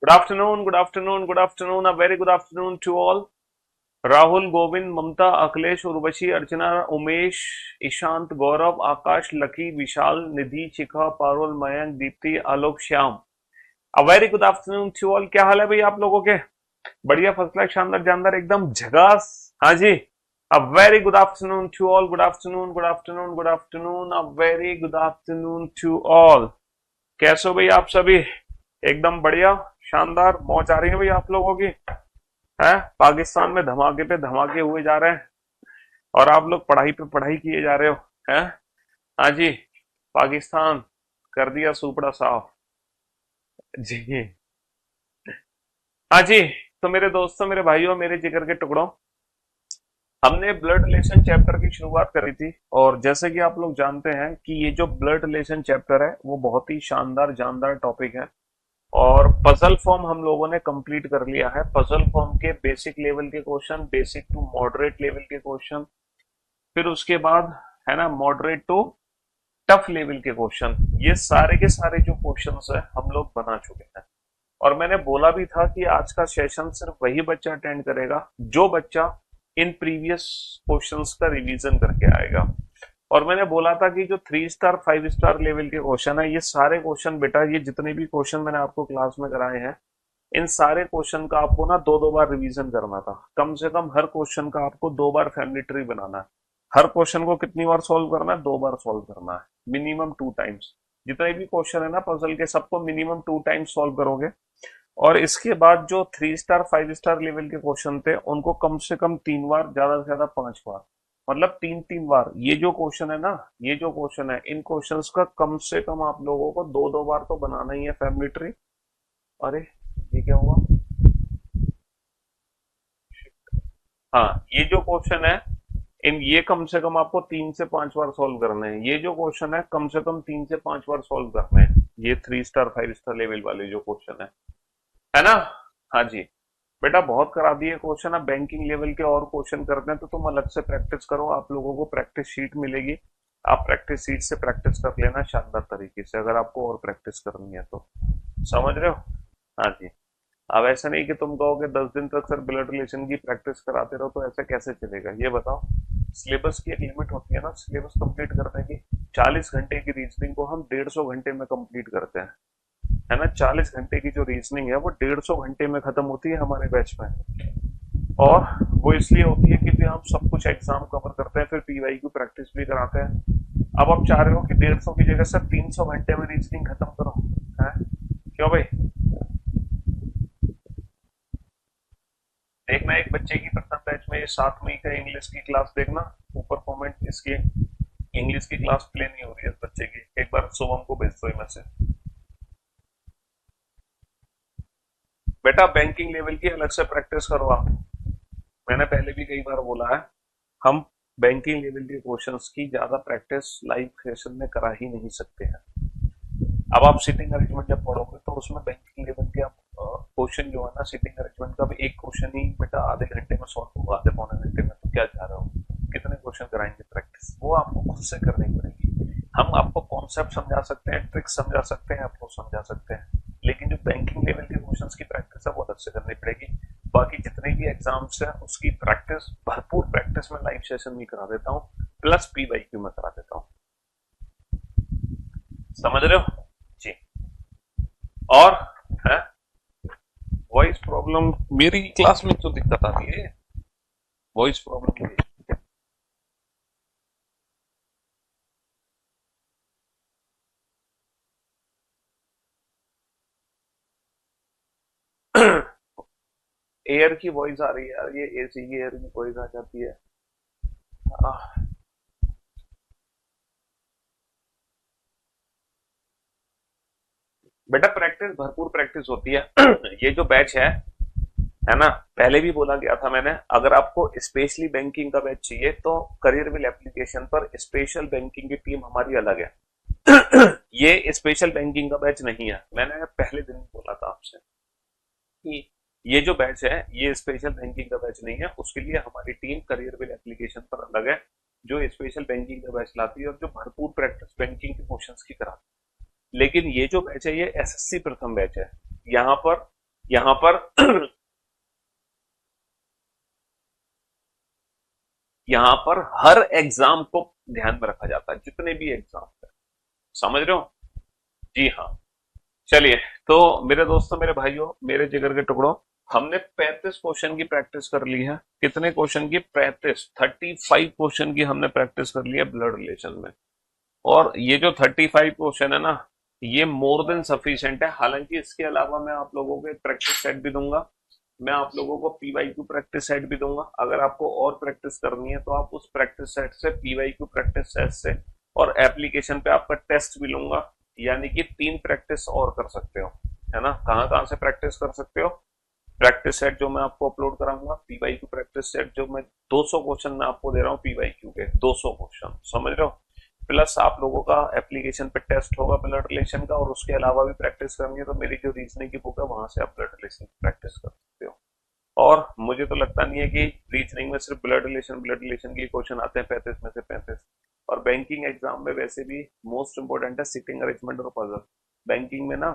Good afternoon, good afternoon, good afternoon, a very good afternoon to all. Rahul, Govind, Mamata, Akhilesh, Urvashi, Archana, Umesh, Ishant, Gaurav, Akash, Lucky, Vishal, Nidhi, Shikha, Parul, Mayank, Deepti, Alok, Shyam. A very good afternoon to all. क्या हाल है भाई आप लोगों के? बढ़िया, फर्स्ट क्लास, शानदार, जानदार, एकदम झकास। हाँ जी। A very good afternoon to all. Good afternoon, good afternoon, good afternoon, a very good afternoon to all. कैसे हो भाई आप सभी? एकदम बढ़िया, शानदार, मौज आ रही है भाई आप लोगों की? है, पाकिस्तान में धमाके पे धमाके हुए जा रहे हैं और आप लोग पढ़ाई पे पढ़ाई किए जा रहे हो। हैं? हाँ जी। पाकिस्तान कर दिया सुपड़ा साफ। जी। हाँ जी। तो मेरे दोस्तों, मेरे भाइयों, मेरे जिगर के टुकड़ों, हमने ब्लड रिलेशन चैप्टर की शुरुआत करी थी। और जैसे कि आप लोग जानते हैं कि ये जो ब्लड रिलेशन चैप्टर है वो बहुत ही शानदार जानदार टॉपिक है। और पजल फॉर्म हम लोगों ने कंप्लीट कर लिया है। पजल फॉर्म के बेसिक लेवल के question, basic to moderate level के क्वेश्चन, फिर उसके बाद है ना मॉडरेट टू टफ लेवल के क्वेश्चन, ये सारे के सारे जो क्वेश्चंस है हम लोग बना चुके हैं। और मैंने बोला भी था कि आज का सेशन सिर्फ वही बच्चा अटेंड करेगा जो बच्चा इन प्रीवियस क्वेश्चंस का रिवीजन करके आएगा। और मैंने बोला था कि जो 3 स्टार 5 स्टार लेवल के क्वेश्चन है, ये सारे क्वेश्चन बेटा, ये जितने भी क्वेश्चन मैंने आपको क्लास में कराए हैं, इन सारे क्वेश्चन का आपको ना दो दो बार रिवीजन करना था। कम से कम हर क्वेश्चन का आपको 2 बार फैमिली ट्री बनाना है। हर क्वेश्चन को कितनी बार सॉल्व करना है? 2 बार सॉल्व करना है, मिनिमम 2 टाइम्स। जितने भी क्वेश्चन है ना पजल के, सबको मिनिमम 2 टाइम्स सॉल्व करोगे। और इसके बाद जो 3 स्टार 5 स्टार लेवल के क्वेश्चन थे उनको कम से कम 3 बार, ज्यादा से ज्यादा 5 बार, मतलब 3 3 बार। ये जो क्वेश्चन है ना, ये जो क्वेश्चन है, इन क्वेश्चंस का कम से कम आप लोगों को दो दो बार तो बनाना ही है फैमिली ट्री। अरे ये क्या हुआ? हाँ, ये जो क्वेश्चन है, इन ये कम से कम आपको 3 से 5 बार सॉल्व करने हैं। ये जो क्वेश्चन है कम से कम 3 से 5 बार सॉल्व करने हैं, ये 3 स्टार 5 स्टार लेवल वाले जो क्वेश्चन है ना? हाँ जी। बेटा बहुत करा दिए क्वेश्चन, अब बैंकिंग लेवल के और क्वेश्चन करते हैं तो तुम अलग से प्रैक्टिस करो। आप लोगों को प्रैक्टिस शीट मिलेगी, आप प्रैक्टिस शीट से प्रैक्टिस कर लेना शानदार तरीके से, अगर आपको और प्रैक्टिस करनी है तो। समझ रहे हो? हाँ जी। अब ऐसा नहीं कि तुम कहोगे 10 दिन तक सर ब्लड रिलेशन की प्रैक्टिस कराते रहो, तो ऐसा कैसे चलेगा ये बताओ। सिलेबस की एक लिमिट होती है ना सिलेबस कंप्लीट करने की। 40 घंटे की रीजनिंग को हम 150 घंटे में कंप्लीट करते हैं, है ना? 40 घंटे की जो रीजनिंग है वो 150 घंटे में खत्म होती है हमारे बैच में। और वो इसलिए होती है क्योंकि हम सब कुछ एग्जाम कवर करते हैं, फिर पीवाई की प्रैक्टिस भी कराते हैं। अब आप चाह रहे हो कि 150 की जगह सर 300 घंटे में रीजनिंग खत्म करो, है? क्यों भाई? देखना एक बच्चे की प्रथम बैच में 7 मई का इंग्लिश की क्लास देखना, ऊपर कमेंट इसकी इंग्लिश की क्लास प्ले नहीं हो रही है इस बच्चे की, एक बार शुभम को भेज दो मैसेज। बेटा बैंकिंग लेवल की अलग से प्रैक्टिस करो आप। मैंने पहले भी कई बार बोला है, हम बैंकिंग लेवल के क्वेश्चंस की ज्यादा प्रैक्टिस लाइव सेशन में करा ही नहीं सकते हैं। अब आप सिटिंग अरेंजमेंट जब पढ़ोगे तो उसमें बैंकिंग लेवल के आप क्वेश्चन जो है ना सिटिंग अरेंजमेंट का, एक क्वेश्चन ही बेटा आधे घंटे में सॉल्व होगा, आधे पौने घंटे में, तो क्या चाह रहे हो? कितने क्वेश्चन कराएंगे प्रैक्टिस? वो आपको खुद से करनी पड़ेगी। हम आपको कॉन्सेप्ट समझा सकते हैं, ट्रिक्स समझा सकते हैं, आपको समझा सकते हैं, लेकिन जो बैंकिंग लेवल के क्वेश्चंस की प्रैक्टिस है वो अलग से करनी पड़ेगी। बाकी जितने भी एग्जाम्स हैं उसकी प्रैक्टिस, भरपूर प्रैक्टिस में लाइव सेशन भी करा देता हूँ, प्लस पीवाईक्यू में करा देता हूँ। समझ रहे हो जी? और है वॉइस प्रॉब्लम मेरी क्लास में तो दिक्कत आती है, वॉइस प्रॉब्लम। एयर की वॉइस आ रही है यार, ये एसी की एयर की वॉइस आ जाती है। आह, बेटा प्रैक्टिस, भरपूर प्रैक्टिस होती है। ये जो बैच है ना, पहले भी बोला गया था मैंने, अगर आपको स्पेशली बैंकिंग का बैच चाहिए तो करियर विल एप्लीकेशन पर स्पेशल बैंकिंग की टीम हमारी अलग है। ये स्पेशल बैंकिंग का बैच नहीं है, मैंने पहले दिन बोला था आपसे कि ये जो बैच है ये स्पेशल बैंकिंग का बैच नहीं है। उसके लिए हमारी टीम करियर विल एप्लीकेशन पर अलग है, जो स्पेशल बैंकिंग का बैच लाती है और जो भरपूर प्रैक्टिस बैंकिंग के क्वेश्चंस की कराती है। लेकिन ये जो बैच है ये एसएससी प्रथम बैच है। यहाँ पर यहां पर यहां पर हर एग्जाम को ध्यान में रखा जाता है, जितने भी एग्जाम है, समझ रहे हो? जी हाँ। चलिए, तो मेरे दोस्तों, मेरे भाइयों, मेरे जिगर के टुकड़ों, हमने 35 क्वेश्चन की प्रैक्टिस कर ली है। कितने क्वेश्चन की? 35 क्वेश्चन की हमने प्रैक्टिस कर ली है ब्लड रिलेशन में। और ये जो 35 क्वेश्चन है ना, ये मोर देन सफिशिएंट है। हालांकि इसके अलावा मैं आप लोगों को एक प्रैक्टिस सेट भी दूंगा, मैं आप लोगों को पीवाईक्यू प्रैक्टिस सेट भी दूंगा। अगर आपको और प्रैक्टिस करनी है तो आप उस प्रैक्टिस सेट से, पीवाईक्यू प्रैक्टिस सेट से, और एप्लीकेशन पे आपका टेस्ट भी लूंगा। यानी कि 3 प्रैक्टिस और कर सकते हो, है ना? कहाँ कहाँ से प्रैक्टिस कर सकते हो? प्रैक्टिस सेट जो मैं आपको अपलोड कराऊंगा, पीवाईक्यू प्रैक्टिस सेट जो मैं 200 क्वेश्चन मैं आपको दे रहा हूँ, पीवाईक्यू के 200 क्वेश्चन, समझ रहे हो? प्लस आप लोगों का एप्लीकेशन पे टेस्ट होगा ब्लड रिलेशन का, और उसके अलावा भी प्रैक्टिस करनी है तो मेरी जो रीजनिंग की बुक है वहां से आप ब्लड रिलेशन की प्रैक्टिस कर सकते हो। और मुझे तो लगता नहीं है कि रीजनिंग में सिर्फ ब्लड रिलेशन के क्वेश्चन आते हैं 35 में से 35। और बैंकिंग एग्जाम में वैसे भी मोस्ट इंपोर्टेंट है सिटिंग अरेंजमेंट और पजल। बैंकिंग में ना,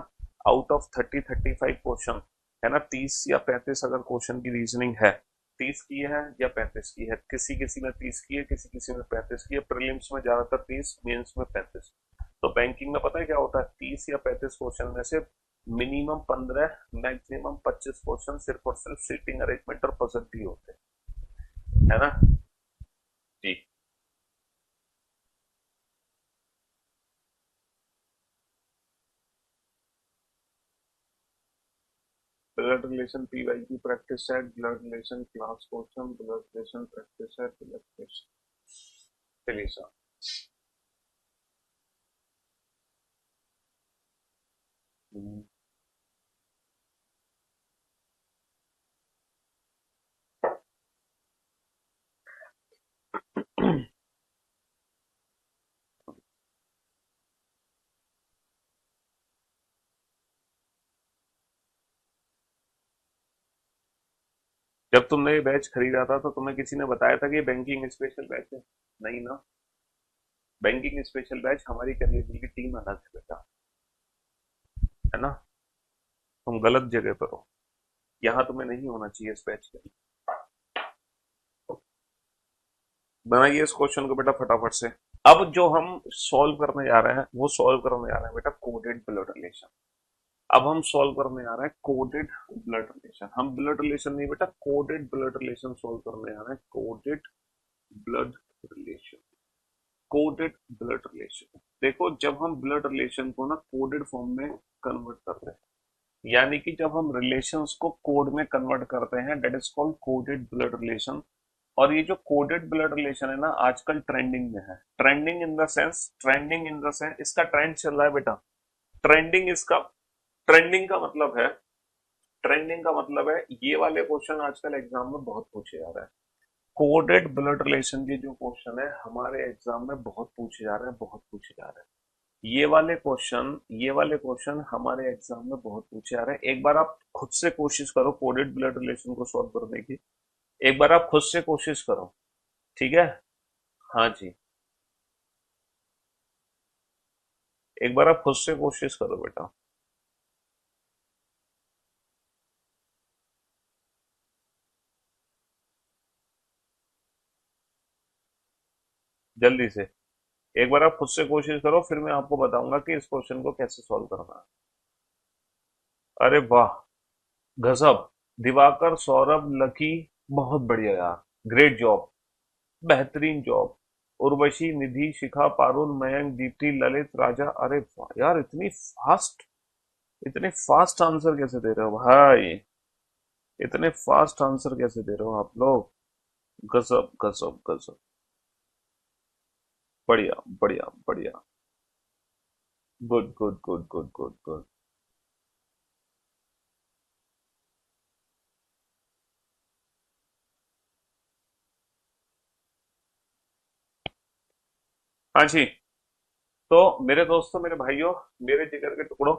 आउट ऑफ 30-35 क्वेश्चन, है ना, 30 या 35 अगर क्वेश्चन की रीजनिंग है, 30 की है या 35 की है, किसी किसी में 30 की है, किसी किसी में 35 की है। प्रीलिम्स में ज्यादातर 30, मेंस में 35। तो बैंकिंग में पता है क्या होता है? 30 या 35 क्वेश्चन में से मिनिमम 15, मैक्सिमम 25 क्वेश्चन सिर्फ और सिर्फ सीटिंग अरेंजमेंट और पजल ही होते हैं, है ना? जी। Blood relation PYQ practice set, blood relation class question, blood relation practice set, blood relation. चलिए सर। जब तुमने ये बैच खरीदा था तो तुम्हें किसी ने बताया था कि ये बैंकिंग स्पेशल बैच है? नहीं ना। बैंकिंग स्पेशल बैच हमारी करियर की टीम अलग है बेटा, है ना? तुम गलत जगह पर हो, यहाँ तुम्हें नहीं होना चाहिए इस बैच के लिए। बनाइए इस क्वेश्चन को बेटा फटाफट से। अब जो हम सॉल्व करने जा रहे हैं वो सॉल्व करने जा रहे हैं बेटा कोडेड ब्लड रिलेशन। अब हम सॉल्व करने जा रहे हैं कोडेड ब्लड रिलेशन। हम ब्लड रिलेशन नहीं बेटा, कोडेड ब्लड रिलेशन सॉल्व करने जा रहे हैं। Coded blood relation, coded blood relation. देखो, जब हम ब्लड रिलेशन को ना कोडेड फॉर्म में कन्वर्ट करते हैं, यानी कि जब हम रिलेशंस को कोड में कन्वर्ट करते हैं, that is called coded blood relation. और ये जो कोडेड ब्लड रिलेशन है ना, आजकल ट्रेंडिंग में है। ट्रेंडिंग इन द सेंस इसका ट्रेंड चल रहा है बेटा। ट्रेंडिंग इसका ट्रेंडिंग का मतलब है ट्रेंडिंग का मतलब है ये वाले क्वेश्चन आजकल एग्जाम में बहुत पूछे जा रहे हैं। कोडेड ब्लड रिलेशन के जो क्वेश्चन है हमारे एग्जाम में बहुत पूछे जा रहे हैं, बहुत पूछे जा रहे हैं। ये वाले क्वेश्चन हमारे एग्जाम में बहुत पूछे जा रहे हैं। एक बार आप खुद से कोशिश करो कोडेड ब्लड रिलेशन को सॉल्व करने की। एक बार आप खुद से कोशिश करो, ठीक है? हाँ जी, एक बार आप खुद से कोशिश करो बेटा, जल्दी से। एक बार आप खुद से कोशिश करो, फिर मैं आपको बताऊंगा कि इस क्वेश्चन को कैसे सॉल्व करना है। अरे वाह, गजब! दिवाकर, सौरभ, लकी, बहुत बढ़िया यार, ग्रेट जॉब, बेहतरीन जॉब। उर्वशी, निधि, शिखा, पारुल, मयंक, दीप्ति, ललित, राजा। अरे वाह यार, इतने फास्ट आंसर कैसे दे रहे हो भाई? इतने फास्ट आंसर कैसे दे रहे हो आप लोग? गजब गजब गजब। बढ़िया बढ़िया बढ़िया। Good good good good good good. हाँ जी। तो मेरे दोस्तों, मेरे भाइयों, मेरे जिगर के टुकड़ों,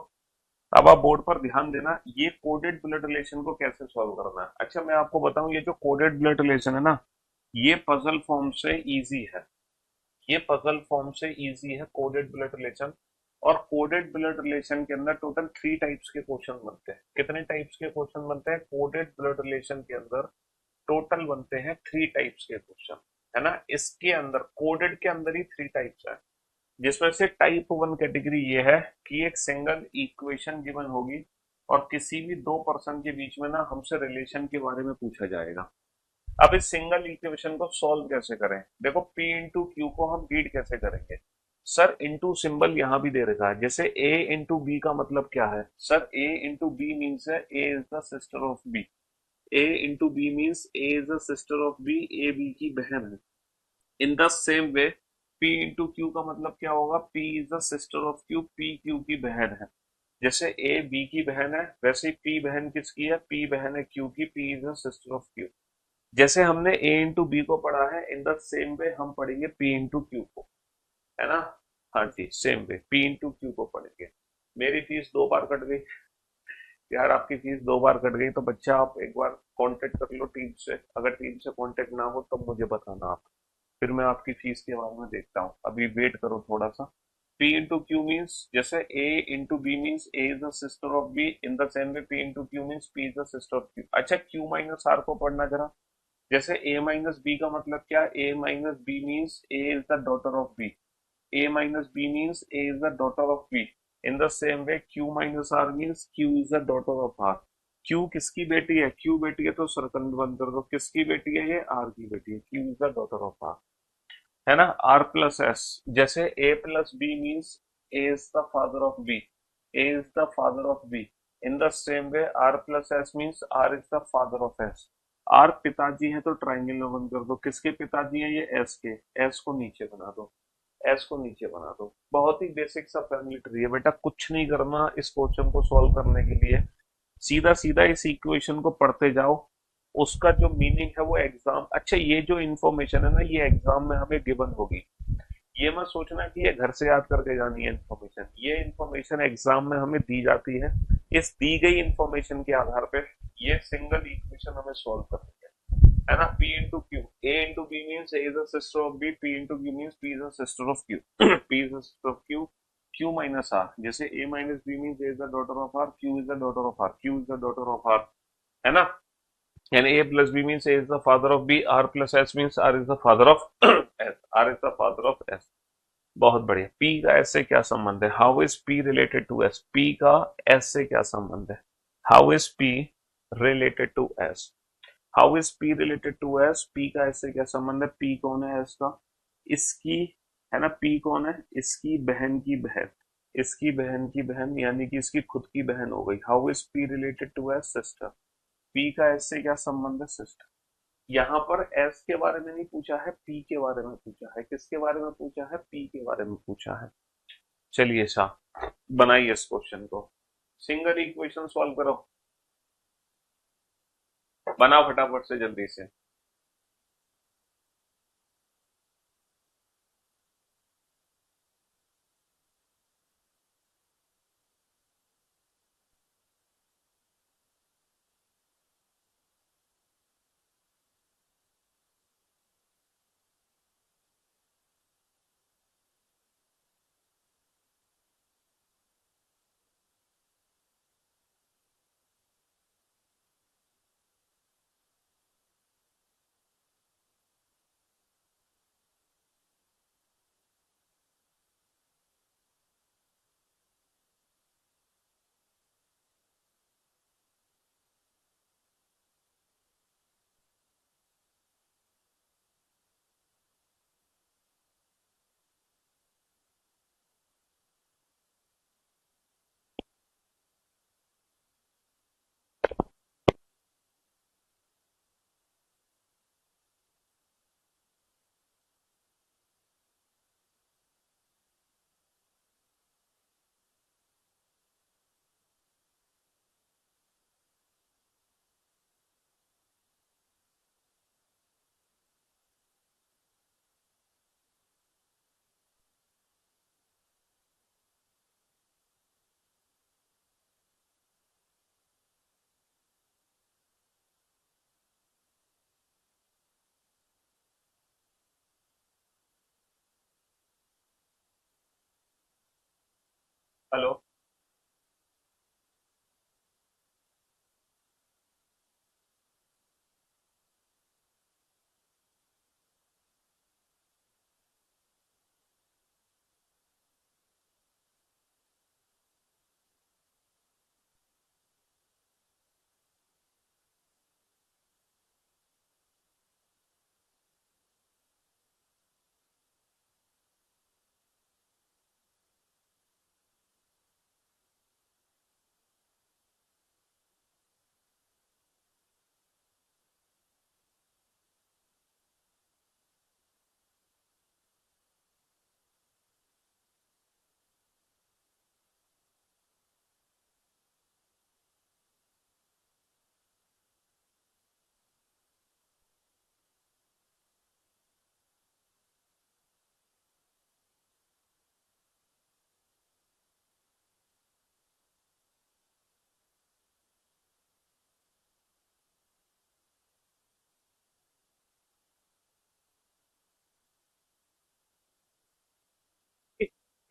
अब आप बोर्ड पर ध्यान देना। ये कोडेड ब्लड रिलेशन को कैसे सॉल्व करना है। अच्छा, मैं आपको बताऊं, ये जो कोडेड ब्लड रिलेशन है ना, ये पजल फॉर्म से इजी है। ये पजल फॉर्म से इजी है कोडेड ब्लड रिलेशन। और कोडेड ब्लड रिलेशन के अंदर टोटल 3 टाइप्स के क्वेश्चन बनते हैं। कितने टाइप्स के क्वेश्चन बनते हैं? कोडेड ब्लड रिलेशन के अंदर टोटल बनते हैं 3 टाइप्स के क्वेश्चन, है ना। इसके अंदर कोडेड के अंदर ही 3 टाइप्स है, जिसमें से टाइप 1 कैटेगरी ये है कि एक सिंगल इक्वेशन गिवन होगी और किसी भी दो पर्सन के बीच में ना हमसे रिलेशन के बारे में पूछा जाएगा। अब इस सिंगल इक्वेशन को सॉल्व कैसे करें? देखो, P इंटू क्यू को हम रीड कैसे करेंगे? सर, इंटू सिंबल यहाँ भी दे रखा है। जैसे A इंटू बी का मतलब क्या है? Sir, A into B means है A is the sister of B। A into B means A is the sister of B, A B की बहन है। In the same way P into Q का मतलब क्या होगा? P is the sister of Q, P Q की बहन है। जैसे A B की बहन है, वैसे ही P बहन किसकी है? P बहन है Q की, P is the sister of Q। जैसे हमने A इंटू बी को पढ़ा है, इन द सेम वे हम पढ़ेंगे P इंटू क्यू को, है ना। हाँ जी, same way P into Q को पढ़ेंगे। मेरी फीस 2 बार कट गई यार, आपकी फीस 2 बार कट गई, तो बच्चा आप एक बार कांटेक्ट कर लो टीम से। अगर टीम से कांटेक्ट ना हो तब मुझे बताना आप, फिर मैं आपकी फीस के बारे में देखता हूँ। अभी वेट करो थोड़ा सा। P इंटू क्यू मीन्स, जैसे A into B means A is the sister of B, in the same way P into Q means P is the sister of Q। अच्छा, Q माइनस R को पढ़ना जरा। जैसे A minus B का मतलब क्या? A minus B means A is the daughter of B। A minus B means A is the daughter of B। In the same way Q minus R means Q is the daughter of R। Q किसकी बेटी है? Q बेटी है तो circle बंद कर दो। किसकी बेटी है? ये R की बेटी है। Q is the daughter of R, है ना। R प्लस S, जैसे A plus B means A is the father of B। A is the father of B। In the same way R plus S means R is the father of S। R पिताजी है तो triangle में बंद कर दो। किसके पिताजी है? ये S के। S को नीचे बना दो, S को नीचे बना दो। बहुत ही बेसिक सा फैमिली ट्री है बेटा, कुछ नहीं करना इस क्वेश्चन को सॉल्व करने के लिए। सीधा सीधा इस इक्वेशन को पढ़ते जाओ, उसका जो मीनिंग है वो एग्जाम, अच्छा ये जो इन्फॉर्मेशन है ना, ये एग्जाम में हमें गिवन होगी। ये मत सोचना कि ये घर से याद करके जानी है इन्फॉर्मेशन। ये इन्फॉर्मेशन एग्जाम में हमें दी जाती है। इस दी गई इन्फॉर्मेशन के आधार पे ये सिंगल इक्वेशन हमें सॉल्व करनी है ना। P into Q, A into B means A is the sister of B, P into Q means P is the sister of Q। P is the sister of Q, Q minus R, जैसे A minus B means A is the daughter of R, Q is the daughter of R, Q is the daughter of R, है ना। And A plus B means A is the father of B, R plus S means R is the father of S, R is the father of S। बहुत बढ़िया। P का S से क्या संबंध है? How is P related to S? P का S से क्या संबंध है? How is P related to S? How is P related to S? P का S से क्या संबंध है? P कौन है S का? इसकी, है ना। P कौन है? इसकी बहन की बहन, इसकी बहन की बहन, यानी कि इसकी खुद की बहन हो गई। How is P related to S? Sister। P का S से क्या संबंध है? सिस्टर। यहाँ पर एस के बारे में नहीं पूछा है, पी के बारे में पूछा है। किसके बारे में पूछा है? पी के बारे में पूछा है। चलिए साहब, बनाइए इस क्वेश्चन को। सिंगल इक्वेशन सॉल्व करो, बनाओ फटाफट से जल्दी से। हेलो।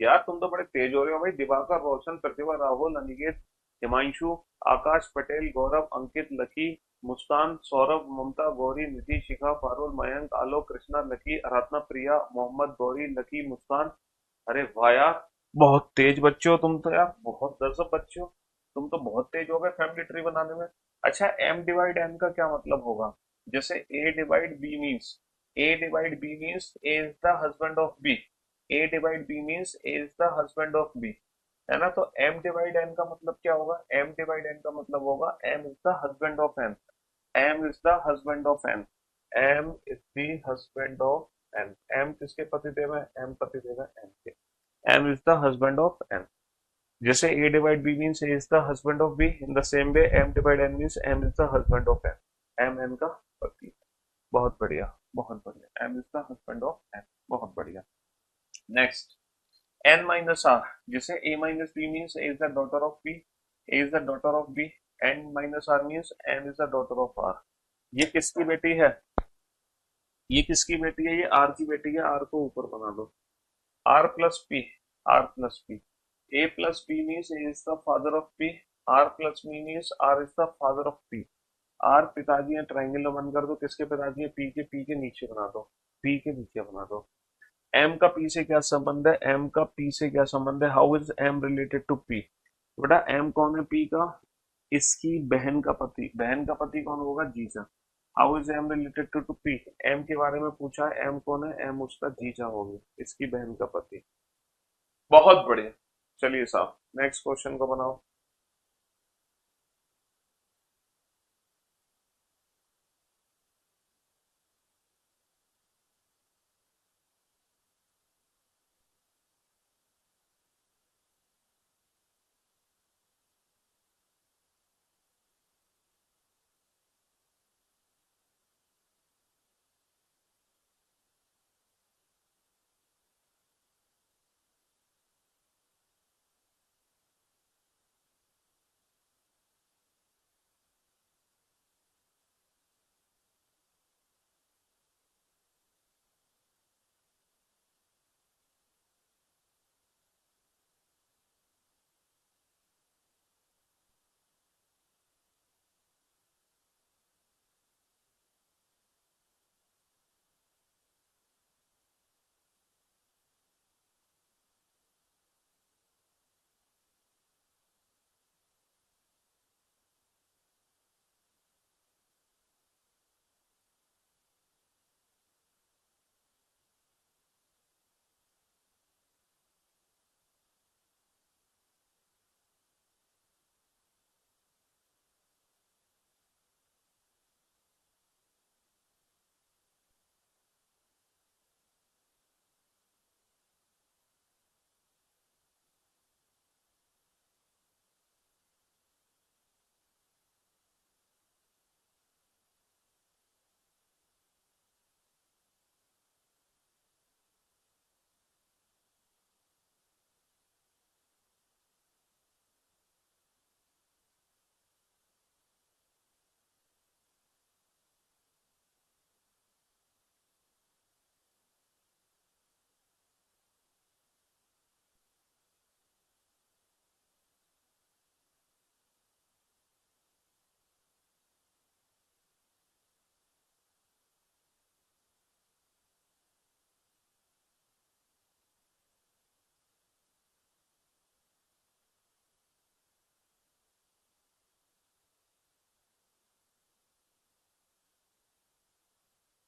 यार तुम तो बड़े तेज हो रहे हो भाई। दिवाकर, रोशन, प्रतिभा, राहुल, अनिकेत, हिमांशु, आकाश, पटेल, गौरव, अंकित, लकी, मुस्कान, सौरभ, ममता, गौरी, निधि, शिखा, पारुल, मयंक, आलोक, कृष्णा, लकी, आराधना, प्रिया, मोहम्मद, गौरी, लकी, मुस्कान। अरे वाह यार, बहुत तेज बच्चे हो तुम तो यार, बहुत गजब बच्चे हो। तुम तो बहुत तेज हो गए फैमिली ट्री बनाने में। अच्छा, एम डिवाइड एन का क्या मतलब होगा? जैसे A divide B means, A divide B means A is the husband of B. A divide B means A is the husband of B, है ना? तो एम डिवाइड एन का मतलब क्या होगा? एम डिवाइड एन का मतलब होगा M is the husband of N. M is the husband of N. M is the husband of N. M किसके पतिदेव है? एम पतिदेव है एन के। M is the husband of N. जैसे A divide B means A is the husband of B, in the same way M divide N means M is the husband of N. M N का पति। बहुत बढ़िया, बहुत बढ़िया। M is the husband of N। बहुत बढ़िया। Next, N minus R। जैसे A minus B means A is the daughter of B, A is the daughter of B। N minus R means N is the daughter of R। ये किसकी बेटी है? ये किसकी बेटी है? ये R की बेटी है। R को ऊपर बना दो। R plus P, R plus P। A plus P means A is the father of P। R plus P means R is the father of P। R पिताजी है, ट्राइंगल में बंद कर दो। किसके पिताजी है? P के नीचे बना दो। P के नीचे बना दो। M का P से क्या संबंध है? M का P से क्या संबंध है? How is M related to P? बेटा M कौन है P का? इसकी बहन का पति। बहन का पति कौन होगा? जीजा। How is M related to P? M के बारे में पूछा है, एम कौन है? एम उसका जीजा होगी, इसकी बहन का पति। बहुत बढ़िया। चलिए साहब, नेक्स्ट क्वेश्चन को बनाओ।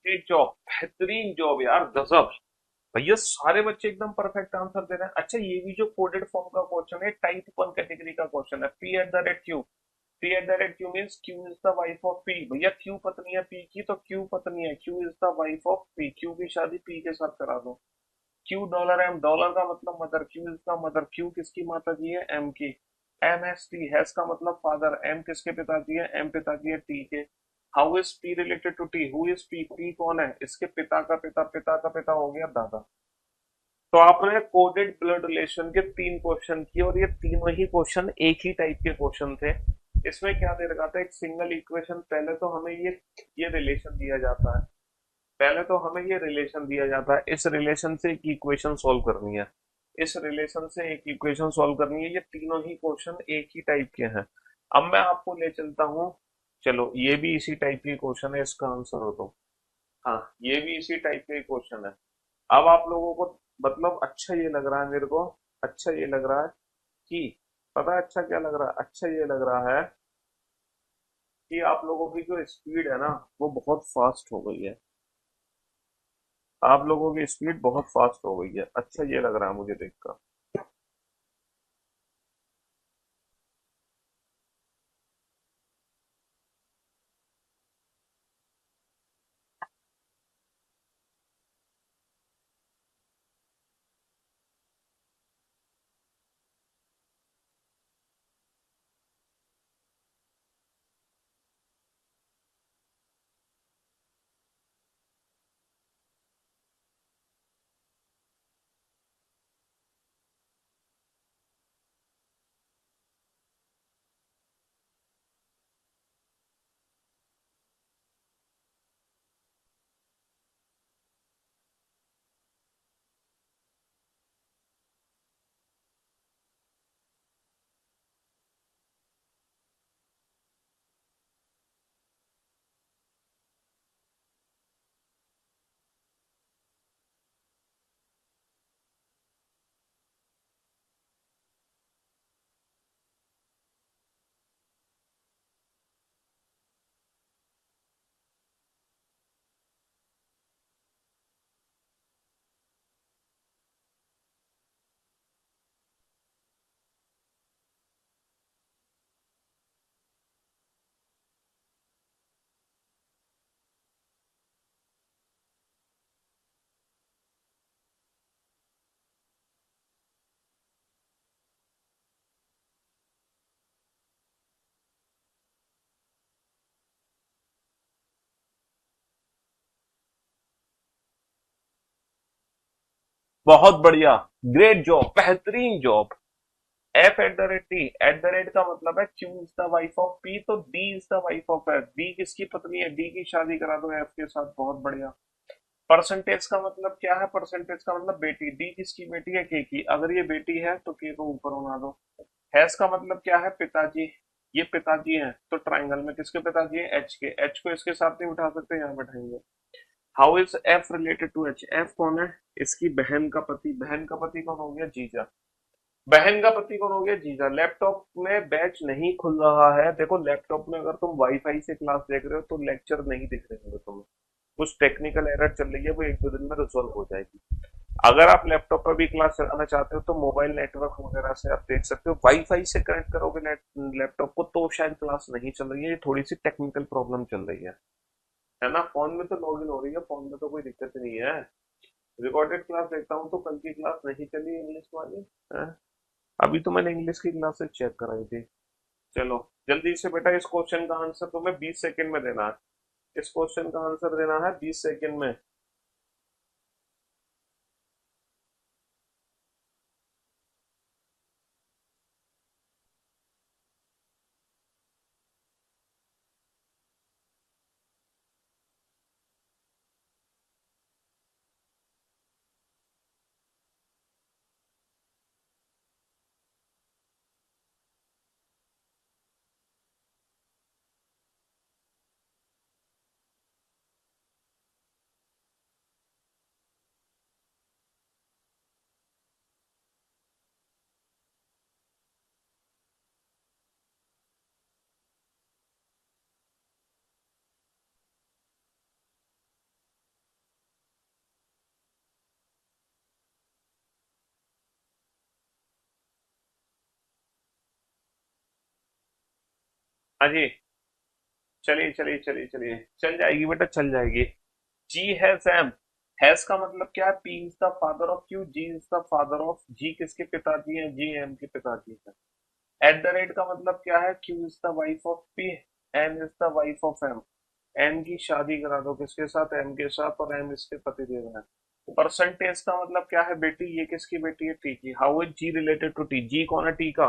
ग्रेट जॉब, बेहतरीन जॉब यार, गजब। भैया सारे बच्चे एकदम परफेक्ट आंसर दे रहे हैं। अच्छा ये भी जो कोडेड फॉर्म का क्वेश्चन है, टाइप वन कैटेगरी का क्वेश्चन है, P eight the rate Q. P eight the rate Q means Q is the wife of P. भैया क्यू पत्नी है पी की, तो क्यू पत्नी है, Q is the wife of P, Q की शादी पी के साथ करा दो। क्यू डॉलर एम, डॉलर का मतलब mother, Q is the mother, Q किसकी माता जी है, एम की। एम एस टी, हैस का मतलब फादर, एम किसके पिताजी है, एम पिताजी है टी के। How is P related to T, who is P, P कौन है, इसके पिता का पिता, पिता का पिता हो गया दादा। तो आपने कोडेड ब्लड रिलेशन के तीन क्वेश्चन किए, और ये तीनों ही क्वेश्चन एक ही टाइप के क्वेश्चन थे। इसमें क्या दे रखा था, एक सिंगल इक्वेशन, पहले तो हमें ये रिलेशन दिया जाता है, पहले तो हमें ये रिलेशन दिया जाता है, इस रिलेशन से एक इक्वेशन सॉल्व करनी है, इस रिलेशन से एक इक्वेशन सॉल्व करनी है। ये तीनों ही क्वेश्चन एक ही टाइप के हैं। अब मैं आपको ले चलता हूँ, चलो ये भी इसी टाइप की क्वेश्चन है, इसका आंसर हो तो। हाँ ये भी इसी टाइप के क्वेश्चन है। अब आप लोगों को मतलब अच्छा ये लग रहा है मेरे को, अच्छा ये लग रहा है कि, पता है अच्छा क्या लग रहा है, अच्छा ये लग रहा है कि आप लोगों की जो स्पीड है ना, वो बहुत फास्ट हो गई है। आप लोगों की स्पीड बहुत फास्ट हो गई है, अच्छा ये लग रहा है मुझे देखकर। बहुत बढ़िया, ग्रेट जॉब, बेहतरीन जॉब। F at the rate T, at the rate का मतलब है Q is the wife of P, तो D is the wife of F, B किसकी पत्नी है, डी की शादी करा दो एफ के साथ, बहुत बढ़िया। परसेंटेज का मतलब क्या है, परसेंटेज का मतलब बेटी, डी किसकी बेटी है, के की, अगर ये बेटी है तो के को ऊपर बना दो। हैज का मतलब क्या है, पिताजी, ये पिताजी हैं, तो ट्राइंगल में किसके पिताजी है, एच के, एच को इसके साथ नहीं बिठा सकते, यहाँ बैठाएंगे। How is F related to H, F कौन है, इसकी बहन का पति, बहन का पति कौन हो गया, जीजा, बहन का पति कौन हो गया, जीजा। लैपटॉप में बैच नहीं खुल रहा है, देखो लैपटॉप में अगर तुम वाईफाई से क्लास देख रहे हो तो लेक्चर नहीं दिख रहे होंगे तुम्हें, कुछ टेक्निकल एरर चल रही है, वो एक दो दिन में रिजॉल्व हो जाएगी। अगर आप लैपटॉप पर भी क्लास चलाना चाहते हो तो मोबाइल नेटवर्क वगैरह से आप देख सकते हो, वाईफाई से कनेक्ट करोगे लैपटॉप को तो शायद क्लास नहीं चल रही है, ये थोड़ी सी टेक्निकल प्रॉब्लम चल रही है ना। फोन में तो लॉगिन हो रही है, फोन में तो कोई दिक्कत नहीं है। रिकॉर्डेड क्लास देखता हूँ तो कल की क्लास नहीं चली इंग्लिश वाली है? अभी तो मैंने इंग्लिश की क्लासेस चेक कराई थी। चलो जल्दी से बेटा, इस क्वेश्चन का आंसर तुम्हें 20 सेकंड में देना है, इस क्वेश्चन का आंसर देना है 20 सेकंड में। हाँ जी, चलिए चलिए चलिए चलिए, चल जाएगी बेटा, चल जाएगी। जी हैज एम। हैज का मतलब क्या है? P is the father of Q, G is the father of, G किसके पिताजी हैं? जी एम के पिताजी हैं। एट द रेट का मतलब क्या है? Q is the wife of P, M is the wife of M. M की शादी करा दो किसके साथ? एम के साथ, और एम इसके पतिदेव हैं। परसेंटेज का मतलब क्या है बेटी? ये किसकी बेटी है? टी की। How is G related to T? G कौन है टी का?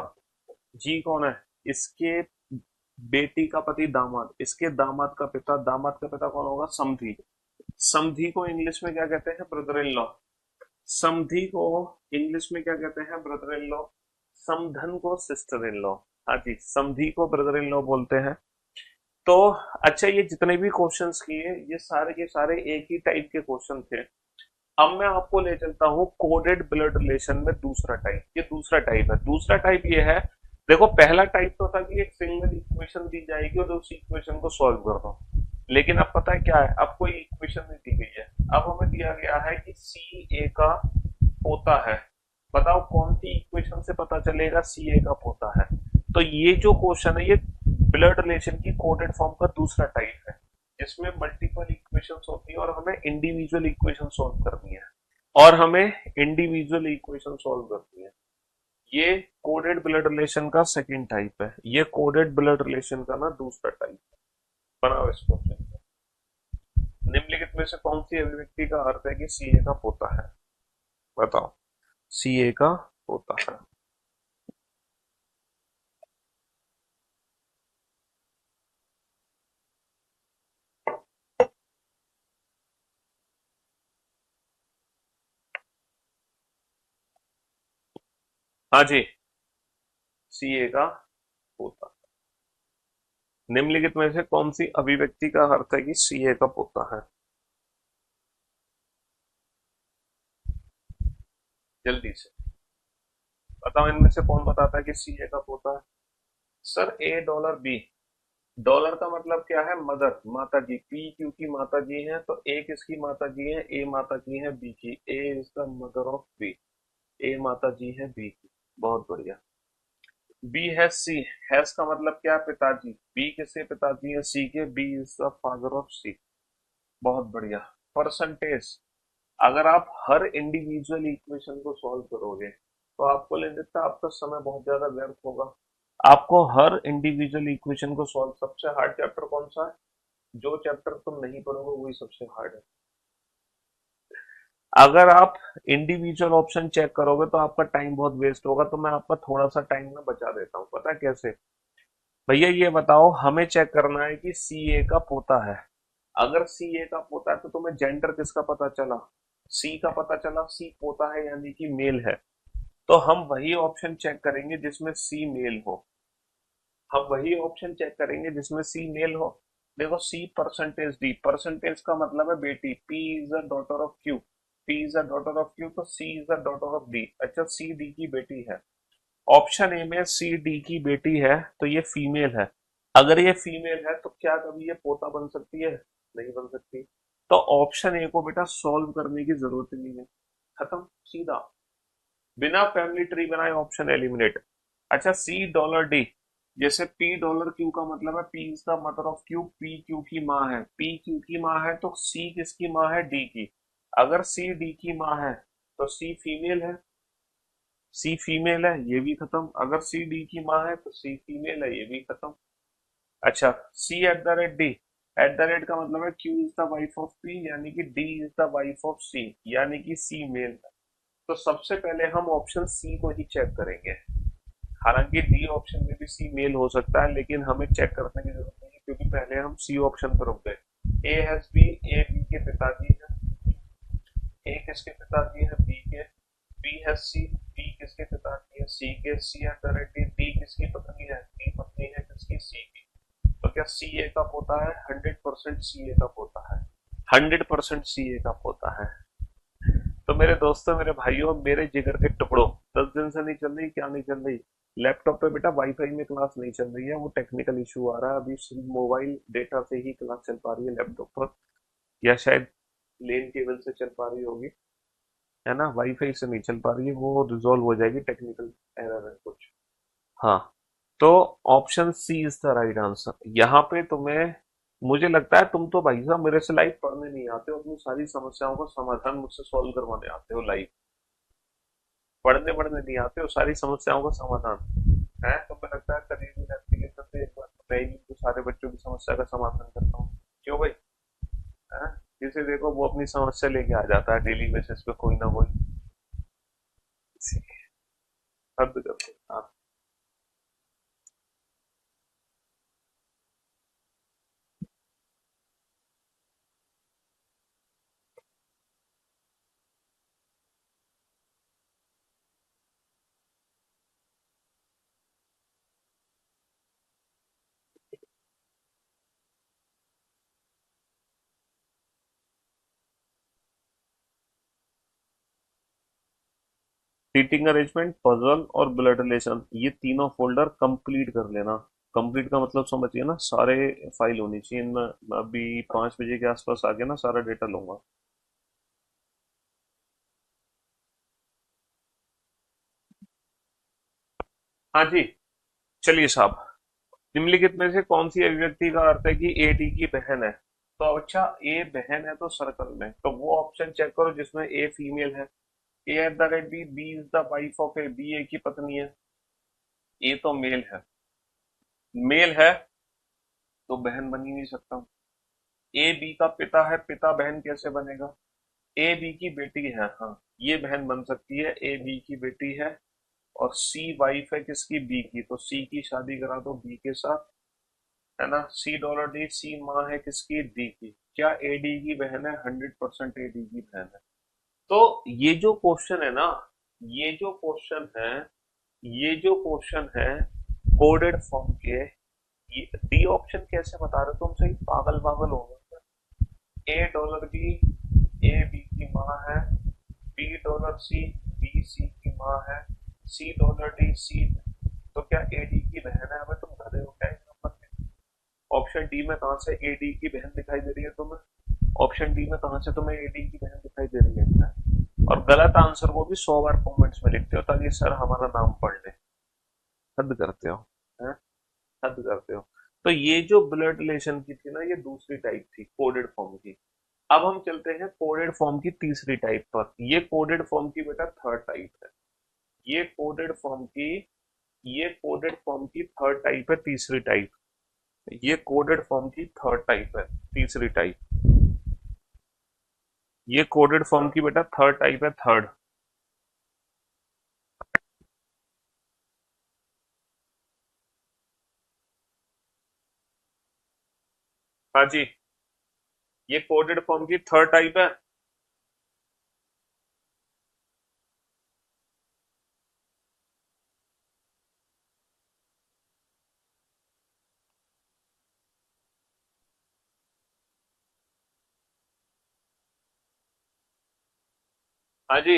जी कौन है? इसके बेटी का पति दामाद, इसके दामाद का पिता, दामाद का पिता कौन होगा? समधी। समधी को इंग्लिश में क्या कहते हैं? Brother in law. समधी को इंग्लिश में क्या कहते हैं? Brother in law. समधन को सिस्टर इन लॉ। हाँ जी, समधी को ब्रदर इन लॉ बोलते हैं। तो अच्छा, ये जितने भी क्वेश्चंस किए, ये सारे के सारे एक ही टाइप के क्वेश्चन थे। अब मैं आपको ले चलता हूँ कोडेड ब्लड रिलेशन में दूसरा टाइप। ये दूसरा टाइप है। दूसरा टाइप ये है, देखो पहला टाइप तो था कि एक सिंगल इक्वेशन दी जाएगी और उस इक्वेशन को सॉल्व कर दो। लेकिन अब पता है क्या है? अब कोई इक्वेशन नहीं दी गई है। अब हमें दिया गया है कि सी ए का पोता है। बताओ कौन सी इक्वेशन से पता चलेगा सी ए का पोता है? तो ये जो क्वेश्चन है, ये ब्लड रिलेशन की कोडेड फॉर्म का दूसरा टाइप है, जिसमें मल्टीपल इक्वेशंस होती है और हमें इंडिविजुअल इक्वेशन सॉल्व करनी है। और हमें इंडिविजुअल इक्वेशन सॉल्व करनी है। ये कोडेड ब्लड रिलेशन का सेकंड टाइप है। ये कोडेड ब्लड रिलेशन का ना दूसरा टाइप है। बनाओ इस क्वेश्चन को। निम्नलिखित में से कौन सी अभिव्यक्ति का अर्थ है कि सी ए का पोता है? बताओ। सी ए का पोता है। हाँ जी, सी ए का पोता। निम्नलिखित में से कौन सी अभिव्यक्ति का अर्थ है कि सी ए का पोता है? जल्दी से बताओ, इनमें से कौन बताता है कि सी ए का पोता है? सर ए डॉलर बी। डॉलर का मतलब क्या है? मदर, माता जी। पी क्योंकि माता जी हैं, तो ए किसकी माता जी है? ए माता जी है बी की। A is the mother of B. A माता जी है बी की। बहुत बढ़िया। B has C. हैज का मतलब क्या है? पिताजी। बी किसके पिताजी है? सी के। B is the father of C. बहुत बढ़िया। परसेंटेज। अगर आप हर इंडिविजुअल इक्वेशन को सॉल्व करोगे तो आपको ले लेता आपका समय बहुत ज्यादा व्यर्थ होगा। आपको हर इंडिविजुअल इक्वेशन को सॉल्व, सबसे हार्ड चैप्टर कौन सा है? जो चैप्टर तुम नहीं पढ़ोगे वही सबसे हार्ड है। अगर आप इंडिविजुअल ऑप्शन चेक करोगे तो आपका टाइम बहुत वेस्ट होगा, तो मैं आपका थोड़ा सा टाइम ना बचा देता हूँ। पता है कैसे? भैया ये बताओ, हमें चेक करना है कि सी ए का पोता है। अगर सी ए का पोता है तो तुम्हें जेंडर किसका पता चला? सी का पता चला। सी पोता है यानी कि मेल है। तो हम वही ऑप्शन चेक करेंगे जिसमें सी मेल हो। हम वही ऑप्शन चेक करेंगे जिसमें सी मेल हो। देखो, सी परसेंटेज डी। परसेंटेज का मतलब है बेटी। P is the daughter of Q. P is the daughter of Q, तो C is the daughter of D. अच्छा, सी डी की बेटी है। ऑप्शन ए में सी डी की बेटी है, तो ये फीमेल है। अगर ये फीमेल है तो क्या कभी ये पोता बन सकती है? नहीं बन सकती। तो ऑप्शन ए को बेटा सॉल्व करने की जरूरत ही नहीं है। खत्म, सीधा। बिना फैमिली ट्री बनाए ऑप्शन एलिमिनेट। अच्छा, सी डॉलर डी। जैसे पी डॉलर क्यू का मतलब है P is the mother of Q. P Q की माँ है। पी क्यू की माँ है, तो सी किसकी माँ है? डी की। अगर सी डी की माँ है तो सी फीमेल है। सी फीमेल है, ये भी खत्म। अगर सी डी की माँ है तो सी फीमेल है, ये भी खत्म। अच्छा, C at the rate D. At the rate का मतलब है Q is the wife of P, यानी कि D is the wife of C, यानी कि सी मेल है। तो सबसे पहले हम ऑप्शन सी को ही चेक करेंगे। हालांकि डी ऑप्शन में भी सी मेल हो सकता है, लेकिन हमें चेक करने की जरूरत नहीं है क्योंकि पहले हम सी ऑप्शन पर रुक गए। A has B. A B के पिताजी है। ए किसके पिताजी है? बी के। B has C. बी किसके पिताजी है? सी के। C at the rate D. D किसकी पत्नी है? डी पत्नी है किसकी? सी की। तो क्या सी ए का पोता है? 100% सी ए का पोता है। 100% सी ए का पोता है। तो मेरे दोस्तों, मेरे भाइयों, मेरे जिगर के टुकड़ों, 10 दिन से नहीं चल रही। क्या नहीं चल रही? लैपटॉप पे बेटा वाईफाई में क्लास नहीं चल रही है, वो टेक्निकल इशू आ रहा है। अभी सिर्फ मोबाइल डेटा से ही क्लास चल पा रही है लैपटॉप पर, या शायद लेन केबल से चल पा रही होगी, है ना। वाईफाई से नहीं चल पा रही है, वो रिजॉल्व हो जाएगी। टेक्निकल एरर है कुछ। हाँ, तो option C is the right answer. यहाँ पे तुम्हें, मुझे लगता है तुम तो भाई साहब मेरे से लाइव पढ़ने नहीं आते हो, अपनी सारी समस्याओं का समाधान मुझसे सॉल्व करवाने आते हो लाइव। पढ़ने पढ़ने नहीं आते हो, सारी समस्याओं का समाधान है। तुम्हें लगता है करियर में एप्लीकेशन से एक बार मैं ही तो सारे बच्चों की समस्या का समाधान करता हूँ। क्यों भाई? है, जिसे देखो वो अपनी समस्या लेके आ जाता है डेली बेसिस पे कोई ना कोई। हद करते हैं आप। सीटिंग अरेंजमेंट, पजल और ब्लड रिलेशन, ये तीनों फोल्डर कंप्लीट कर लेना। कंप्लीट का मतलब समझिए ना, सारे फाइल होनी चाहिए इनमें। मैं अभी 5 बजे के आसपास आके ना सारा डेटा लूंगा। हाँ जी। चलिए साहब, निम्नलिखित में से कौन सी अभिव्यक्ति का अर्थ है कि ए डी की बहन है? तो अच्छा, ए बहन है तो सर्कल में तो वो ऑप्शन चेक करो जिसमें ए फीमेल है। A at the rate B, B is the wife of A, B A की पत्नी है। ए तो मेल है। मेल है तो बहन बन ही नहीं सकता। ए बी का पिता है, पिता बहन कैसे बनेगा? ए बी की बेटी है, हाँ, ये बहन बन सकती है, ए बी की बेटी है। और सी वाइफ है किसकी? बी की, तो सी की शादी करा दो बी के साथ, है ना। सी डॉलर डी, सी माँ है किसकी? डी की। क्या ए डी की बहन है? 100% ए डी की बहन है। तो ये जो क्वेश्चन है ना, ये जो क्वेश्चन है, ये जो क्वेश्चन है कोडेड फॉर्म के, ये डी ऑप्शन कैसे बता रहे हो तुम? सही पागल पागल हो गए। A dollar B, A B की माँ है, B dollar C, B C की माँ है, सी डॉलर डी सी। तो क्या ए डी की बहन है? हमें तुम गधे हो क्या इस नंबर में? ऑप्शन डी में कहाँ से ए डी की बहन दिखाई दे रही है तुम्हें? ऑप्शन डी में कहाँ से तुम्हें ए डी की बहन दिखाई दे रही है? और गलत आंसर को भी 100 बार कमेंट्स में लिखते हो ताकि सर हमारा नाम पढ़ ले। हद करते हो, हैं? हद करते हो। तो ये जो ब्लड रिलेशन की थी ना, ये दूसरी टाइप थी कोडेड फॉर्म की। अब हम चलते हैं कोडेड फॉर्म की तीसरी टाइप पर। ये कोडेड फॉर्म की बेटा थर्ड टाइप है। ये कोडेड फॉर्म की, ये कोडेड फॉर्म की थर्ड टाइप है, तीसरी टाइप। ये कोडेड फॉर्म की थर्ड टाइप है, तीसरी टाइप। ये कोडेड फॉर्म की बेटा थर्ड टाइप है, थर्ड। हाँ जी, ये कोडेड फॉर्म की थर्ड टाइप है। हाँ जी,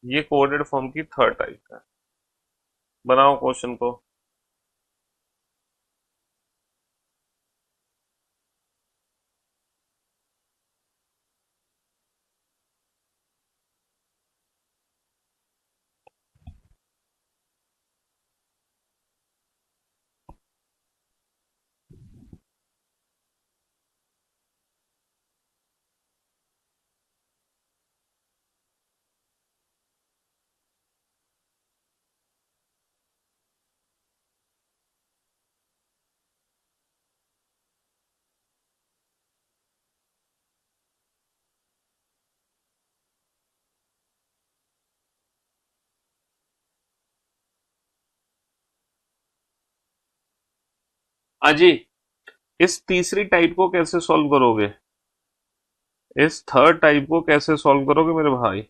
ये कोडेड फॉर्म की थर्ड टाइप है। बनाओ क्वेश्चन को। हाँ जी, इस तीसरी टाइप को कैसे सॉल्व करोगे? इस थर्ड टाइप को कैसे सॉल्व करोगे मेरे भाई?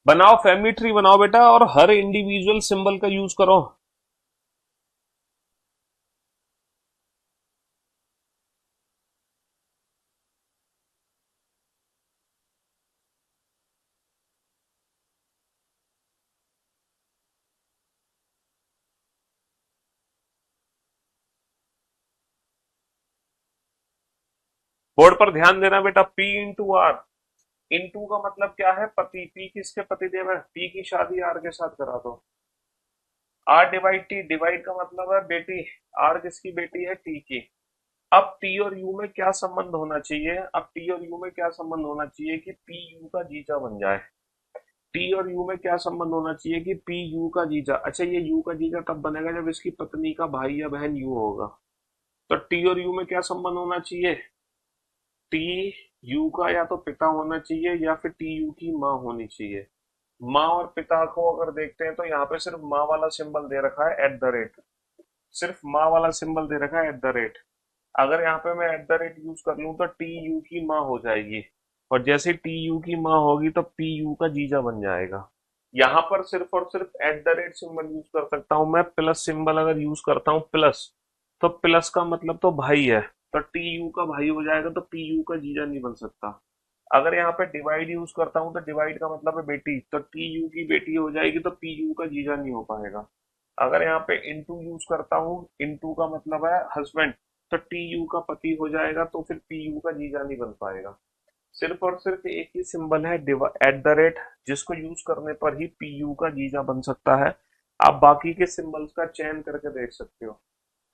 बनाओ, फैमिली ट्री बनाओ बेटा, और हर इंडिविजुअल सिंबल का यूज करो। बोर्ड पर ध्यान देना बेटा, पी इंटू आर। इंटू का मतलब क्या है? पति। पी किसके पति देव है? पी की शादी आर के साथ करा दो। आर डिवाइड टी, डिवाइड का मतलब है बेटी। आर किसकी बेटी है? टी की। अब टी और यू में क्या संबंध होना चाहिए? अब टी और यू में क्या संबंध होना चाहिए कि पी यू का जीजा बन जाए। टी और यू में क्या संबंध होना चाहिए कि पी यू का जीजा। अच्छा, ये यू का जीजा तब बनेगा जब इसकी पत्नी का भाई या बहन यू होगा। तो टी और यू में क्या संबंध होना चाहिए? टी यू का या तो पिता होना चाहिए या फिर टी यू की माँ होनी चाहिए। माँ और पिता को अगर देखते हैं तो यहाँ पे सिर्फ माँ वाला सिंबल दे रखा है, एट द रेट। सिर्फ माँ वाला सिंबल दे रखा है, एट द रेट। अगर यहाँ पे मैं एट द रेट यूज कर लूँ तो टी यू की माँ हो जाएगी। और जैसे टी यू की माँ होगी तो पी यू का जीजा बन जाएगा। यहाँ पर सिर्फ और सिर्फ eight the rate symbol use कर सकता हूँ मैं। प्लस सिंबल अगर यूज करता हूँ, प्लस, तो प्लस का मतलब तो भाई है। तो टी यू का भाई हो जाएगा, तो पी यू का जीजा नहीं बन सकता। अगर यहाँ पे डिवाइड यूज करता हूँ तो डिवाइड का मतलब है बेटी, तो टी यू की बेटी हो जाएगी, तो पी यू का जीजा नहीं हो पाएगा। अगर यहाँ पे इंटू यूज करता हूँ, इंटू का मतलब है हस्बैंड, तो टी यू का पति हो जाएगा, तो फिर पी यू का जीजा नहीं बन पाएगा। सिर्फ और सिर्फ एक ही सिंबल है, एट द रेट, जिसको यूज करने पर ही पी यू का जीजा बन सकता है। आप बाकी के सिंबल्स का चयन करके देख सकते हो।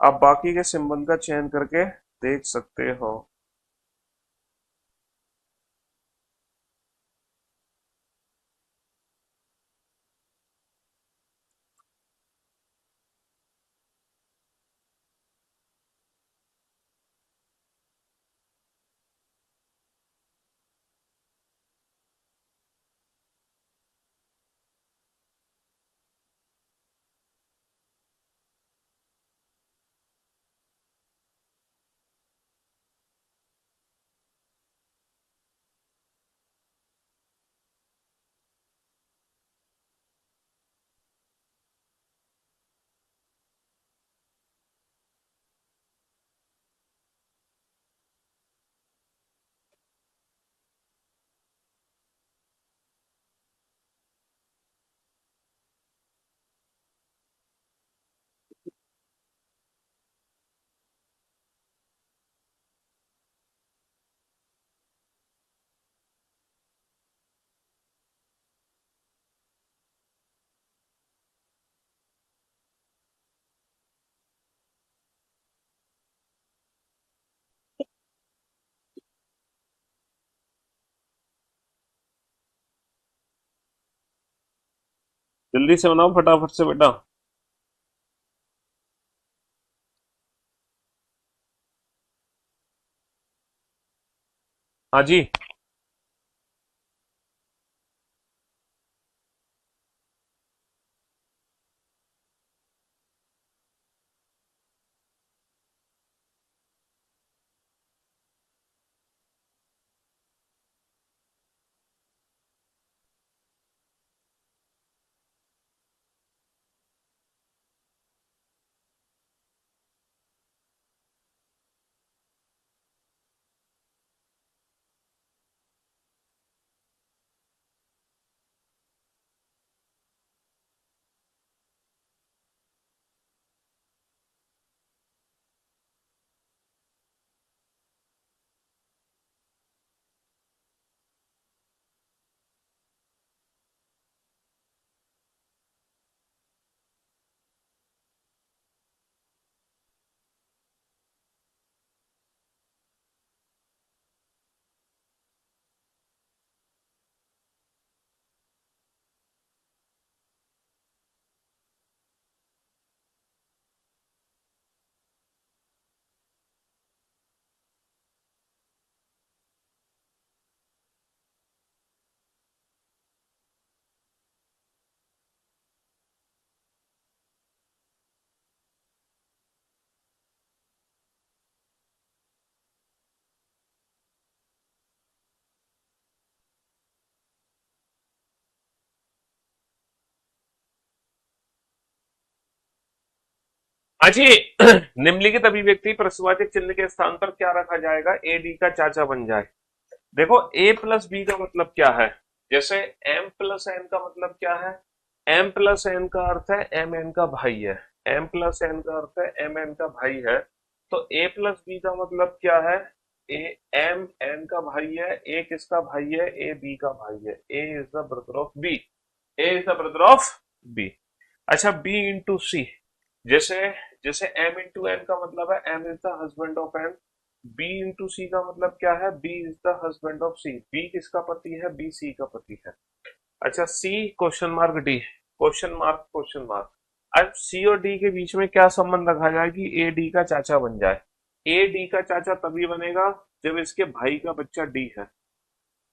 आप बाकी के सिंबल का चयन करके देख सकते हो। जल्दी से बनाओ, फटाफट से बेटा। हाँ जी। अच्छी निम्नलिखित अभिव्यक्ति प्रश्नवाचक चिन्ह के स्थान पर क्या रखा जाएगा ए डी का चाचा बन जाए। देखो ए प्लस बी का मतलब क्या है, जैसे एम प्लस एन का मतलब क्या है, एम प्लस एन का अर्थ है एम एन का भाई है, एम प्लस एन का अर्थ है एम एन का भाई है। तो ए प्लस बी का मतलब क्या है, ए एम एन का भाई है, ए किसका भाई है, ए बी का भाई है, A is the brother of B, A is the brother of B. अच्छा बी इंटू सी, जैसे जैसे एम इंटू एन का मतलब है M is the husband of N, B into C का मतलब क्या है, B is the husband of C, B किसका पति है, बी सी का पति है। अच्छा C question mark D, question mark question mark. अब सी और डी के बीच में क्या संबंध रखा जाए कि ए डी का चाचा बन जाए। ए डी का चाचा तभी बनेगा जब इसके भाई का बच्चा डी है।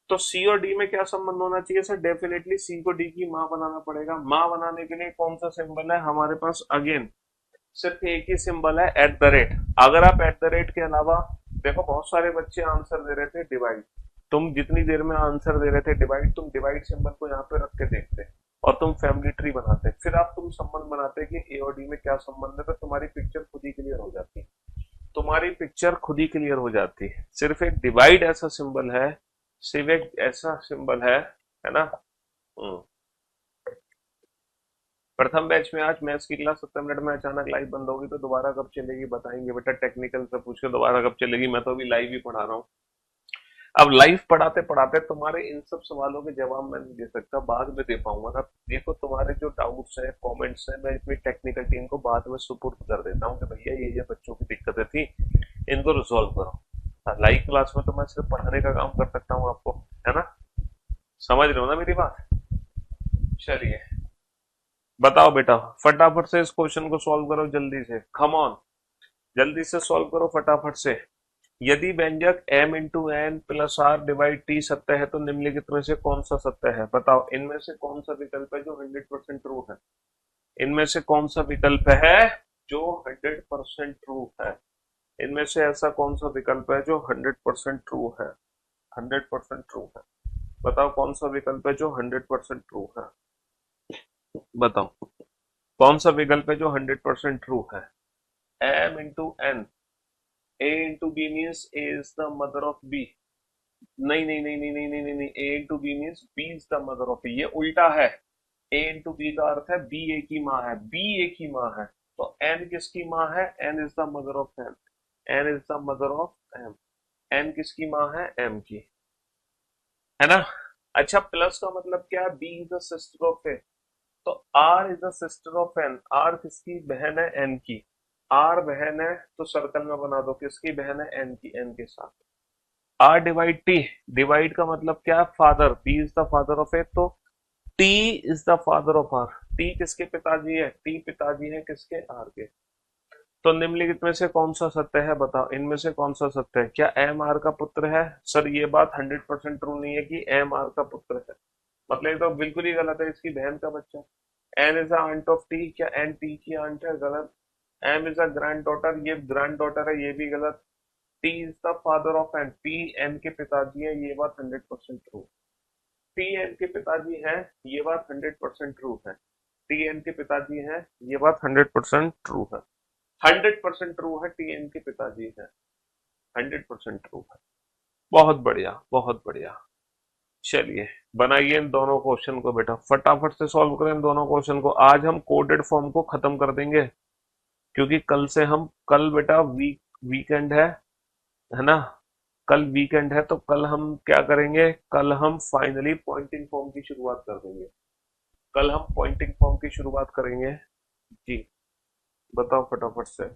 तो सी और डी में क्या संबंध होना चाहिए सर, डेफिनेटली सी को डी की माँ बनाना पड़ेगा। माँ बनाने के लिए कौन सा सिंबल है हमारे पास, अगेन सिर्फ एक ही सिंबल है एट द रेट। अगर आप एट द रेट के अलावा, देखो बहुत सारे बच्चे आंसर दे रहे थे डिवाइड, तुम जितनी देर में आंसर दे रहे थे डिवाइड, तुम डिवाइड सिंबल को यहाँ पे रख के देखते और तुम फैमिली ट्री बनाते, फिर आप तुम संबंध बनाते कि ए और डी में क्या संबंध है, तो तुम्हारी पिक्चर खुद ही क्लियर हो जाती, तुम्हारी पिक्चर खुद ही क्लियर हो जाती। सिर्फ एक डिवाइड ऐसा सिंबल है, सिर्फ एक ऐसा सिंबल है ना। हम्म। प्रथम बैच में आज मैथ्स की क्लास 70 मिनट में अचानक लाइव बंद होगी, तो दोबारा कब चलेगी बताएंगे बेटा, टेक्निकल से पूछ के दोबारा कब चलेगी, मैं तो अभी लाइव ही पढ़ा रहा हूँ। अब लाइव पढ़ाते पढ़ाते तुम्हारे इन सब सवालों के जवाब मैं नहीं दे सकता, बाद में दे पाऊंगा ना। देखो तुम्हारे जो डाउट्स हैं कमेंट्स हैं, मैं अपनी टेक्निकल टीम को बाद में सुपुर्द कर देता हूँ कि भैया ये बच्चों की दिक्कतें थी, इनको रिजॉल्व करो। लाइव क्लास में तो मैं सिर्फ पढ़ाने का काम कर सकता हूँ आपको, है ना, समझ रहे हो ना मेरी बात। चलिए बताओ बेटा, फटाफट से इस क्वेश्चन को सॉल्व करो जल्दी से, कम ऑन, जल्दी से सॉल्व करो फटाफट से। यदि व्यंजक m into N plus R divide T सत्य है तो निम्नलिखित में से कौन सा सत्य है, बताओ इनमें से कौन सा विकल्प है जो 100% ट्रू है, इनमें से कौन सा विकल्प है जो 100% ट्रू है, इनमें से ऐसा कौन सा विकल्प है जो 100% ट्रू है, 100% ट्रू है, बताओ कौन सा विकल्प है जो 100% ट्रू है, बताओ कौन सा विकल्प है जो 100% ट्रू है। m into N, a into B means a is the mother of b, नहीं नहीं नहीं नहीं नहीं नहीं नहीं नहीं, a into B means b is the mother of a, ये उल्टा है। a इंटू बी का अर्थ है b a की माँ है, b a की माँ है, तो n किसकी माँ है, n is the mother of m, n is the mother of m, n किसकी माँ है, m की, है ना। अच्छा प्लस का मतलब क्या है, b is the sister of a, तो R is the sister of N, R किसकी बहन है, एन की, R बहन है तो सर्कल में बना दो किसकी बहन है, एन की, एन के साथ। R डिवाइड T, डिवाइड का मतलब क्या है, father, B is the father of A, तो T is the father of R, T किसके पिताजी है, T पिताजी है किसके, R के। तो निम्नलिखित में से कौन सा सत्य है, बताओ इनमें से कौन सा सत्य है, क्या एम आर का पुत्र है, सर ये बात 100% ट्रू नहीं है कि एम आर का पुत्र है, मतलब ये तो बिल्कुल ही गलत है, इसकी बहन का बच्चा। N is aunt of T, क्या एन टी की आंट है, गलत। M is a granddaughter, ये ग्रैंड डॉटर है, ये भी गलत। T is the father of N, T N के पिताजी है, ये बात 100% ट्रू। टी एन के पिताजी है, ये बात 100% ट्रू है। टी एन के पिताजी है, ये बात 100% ट्रू है, 100% ट्रू है, टी एन के पिताजी है, 100% ट्रू है। बहुत बढ़िया बहुत बढ़िया। चलिए बनाइए इन दोनों क्वेश्चन को बेटा, फटाफट से सॉल्व करें इन दोनों क्वेश्चन को, आज हम कोडेड फॉर्म को खत्म कर देंगे, क्योंकि कल से हम, कल बेटा वीकेंड है ना, कल वीकेंड है, तो कल हम क्या करेंगे, कल हम फाइनली पॉइंटिंग फॉर्म की शुरुआत कर देंगे, कल हम पॉइंटिंग फॉर्म की शुरुआत करेंगे। जी बताओ फटाफट से।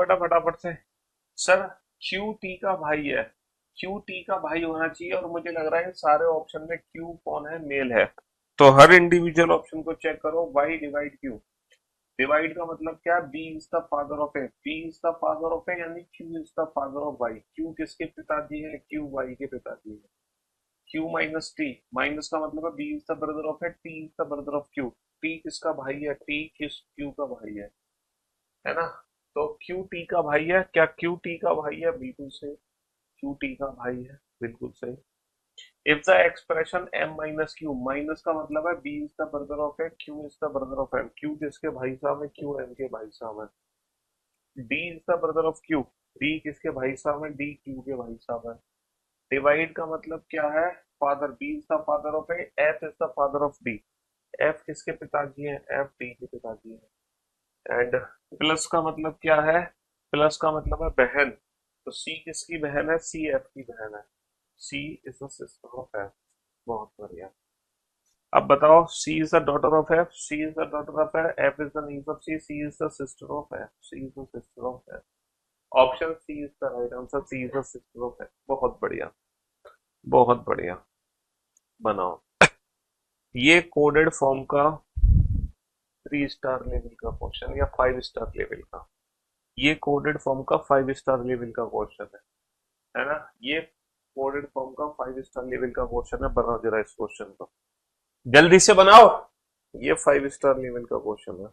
बेटा फटाफट से। सर क्यू टी का भाई है, क्यू टी का भाई होना चाहिए, और मुझे लग रहा है सारे ऑप्शन में क्यू कौन है, मेल है। तो हर इंडिविजुअल ऑप्शन को चेक करो, वाई डिवाइड क्यू। डिवाइड का मतलब क्या, B is the father of A, B is the father of A यानी Q is the father of Y. Q किसके पिताजी है, क्यू वाई के पिताजी है। क्यू माइनस टी, माइनस का मतलब है B is the brother of A, T is the brother of Q. T किसका भाई है, टी किस क्यू का भाई है ना। तो क्यू टी का भाई है, क्या क्यू टी का भाई है, बिल्कुल सही, क्यू टी का भाई है, बिल्कुल सही। If the expression m minus Q, minus का मतलब है b is the brother of A, q is the brother of m। q किसके भाई साहब है, q m के भाई साहब है। d is the brother of q, d किसके भाई साहब है, d q के भाई साहब है। डिवाइड का मतलब क्या है, father, b is the father of A, f is the father of d। f किसके पिताजी है, f d के पिताजी है। एंड प्लस का मतलब क्या है, प्लस का मतलब है बहन। तो c किसकी बहन है, c f की बहन है। c is the sister of f। बहुत बढ़िया। अब बताओ, C is the daughter of F, C is the daughter of F, F is the niece of C is the sister of F, C is the sister of F. Option C is the right answer, C is the sister of F. बहुत बढ़िया, बहुत बढ़िया। बनाओ। ये coded form का 3 star level का question या 5 star level का, ये कोडेड फॉर्म का 5 स्टार लेवल का क्वेश्चन है ना। ये कोडेड फॉर्म का 5 स्टार लेवल का क्वेश्चन है। बनाओ जरा इस क्वेश्चन को, जल्दी से बनाओ। ये 5 स्टार लेवल का क्वेश्चन है।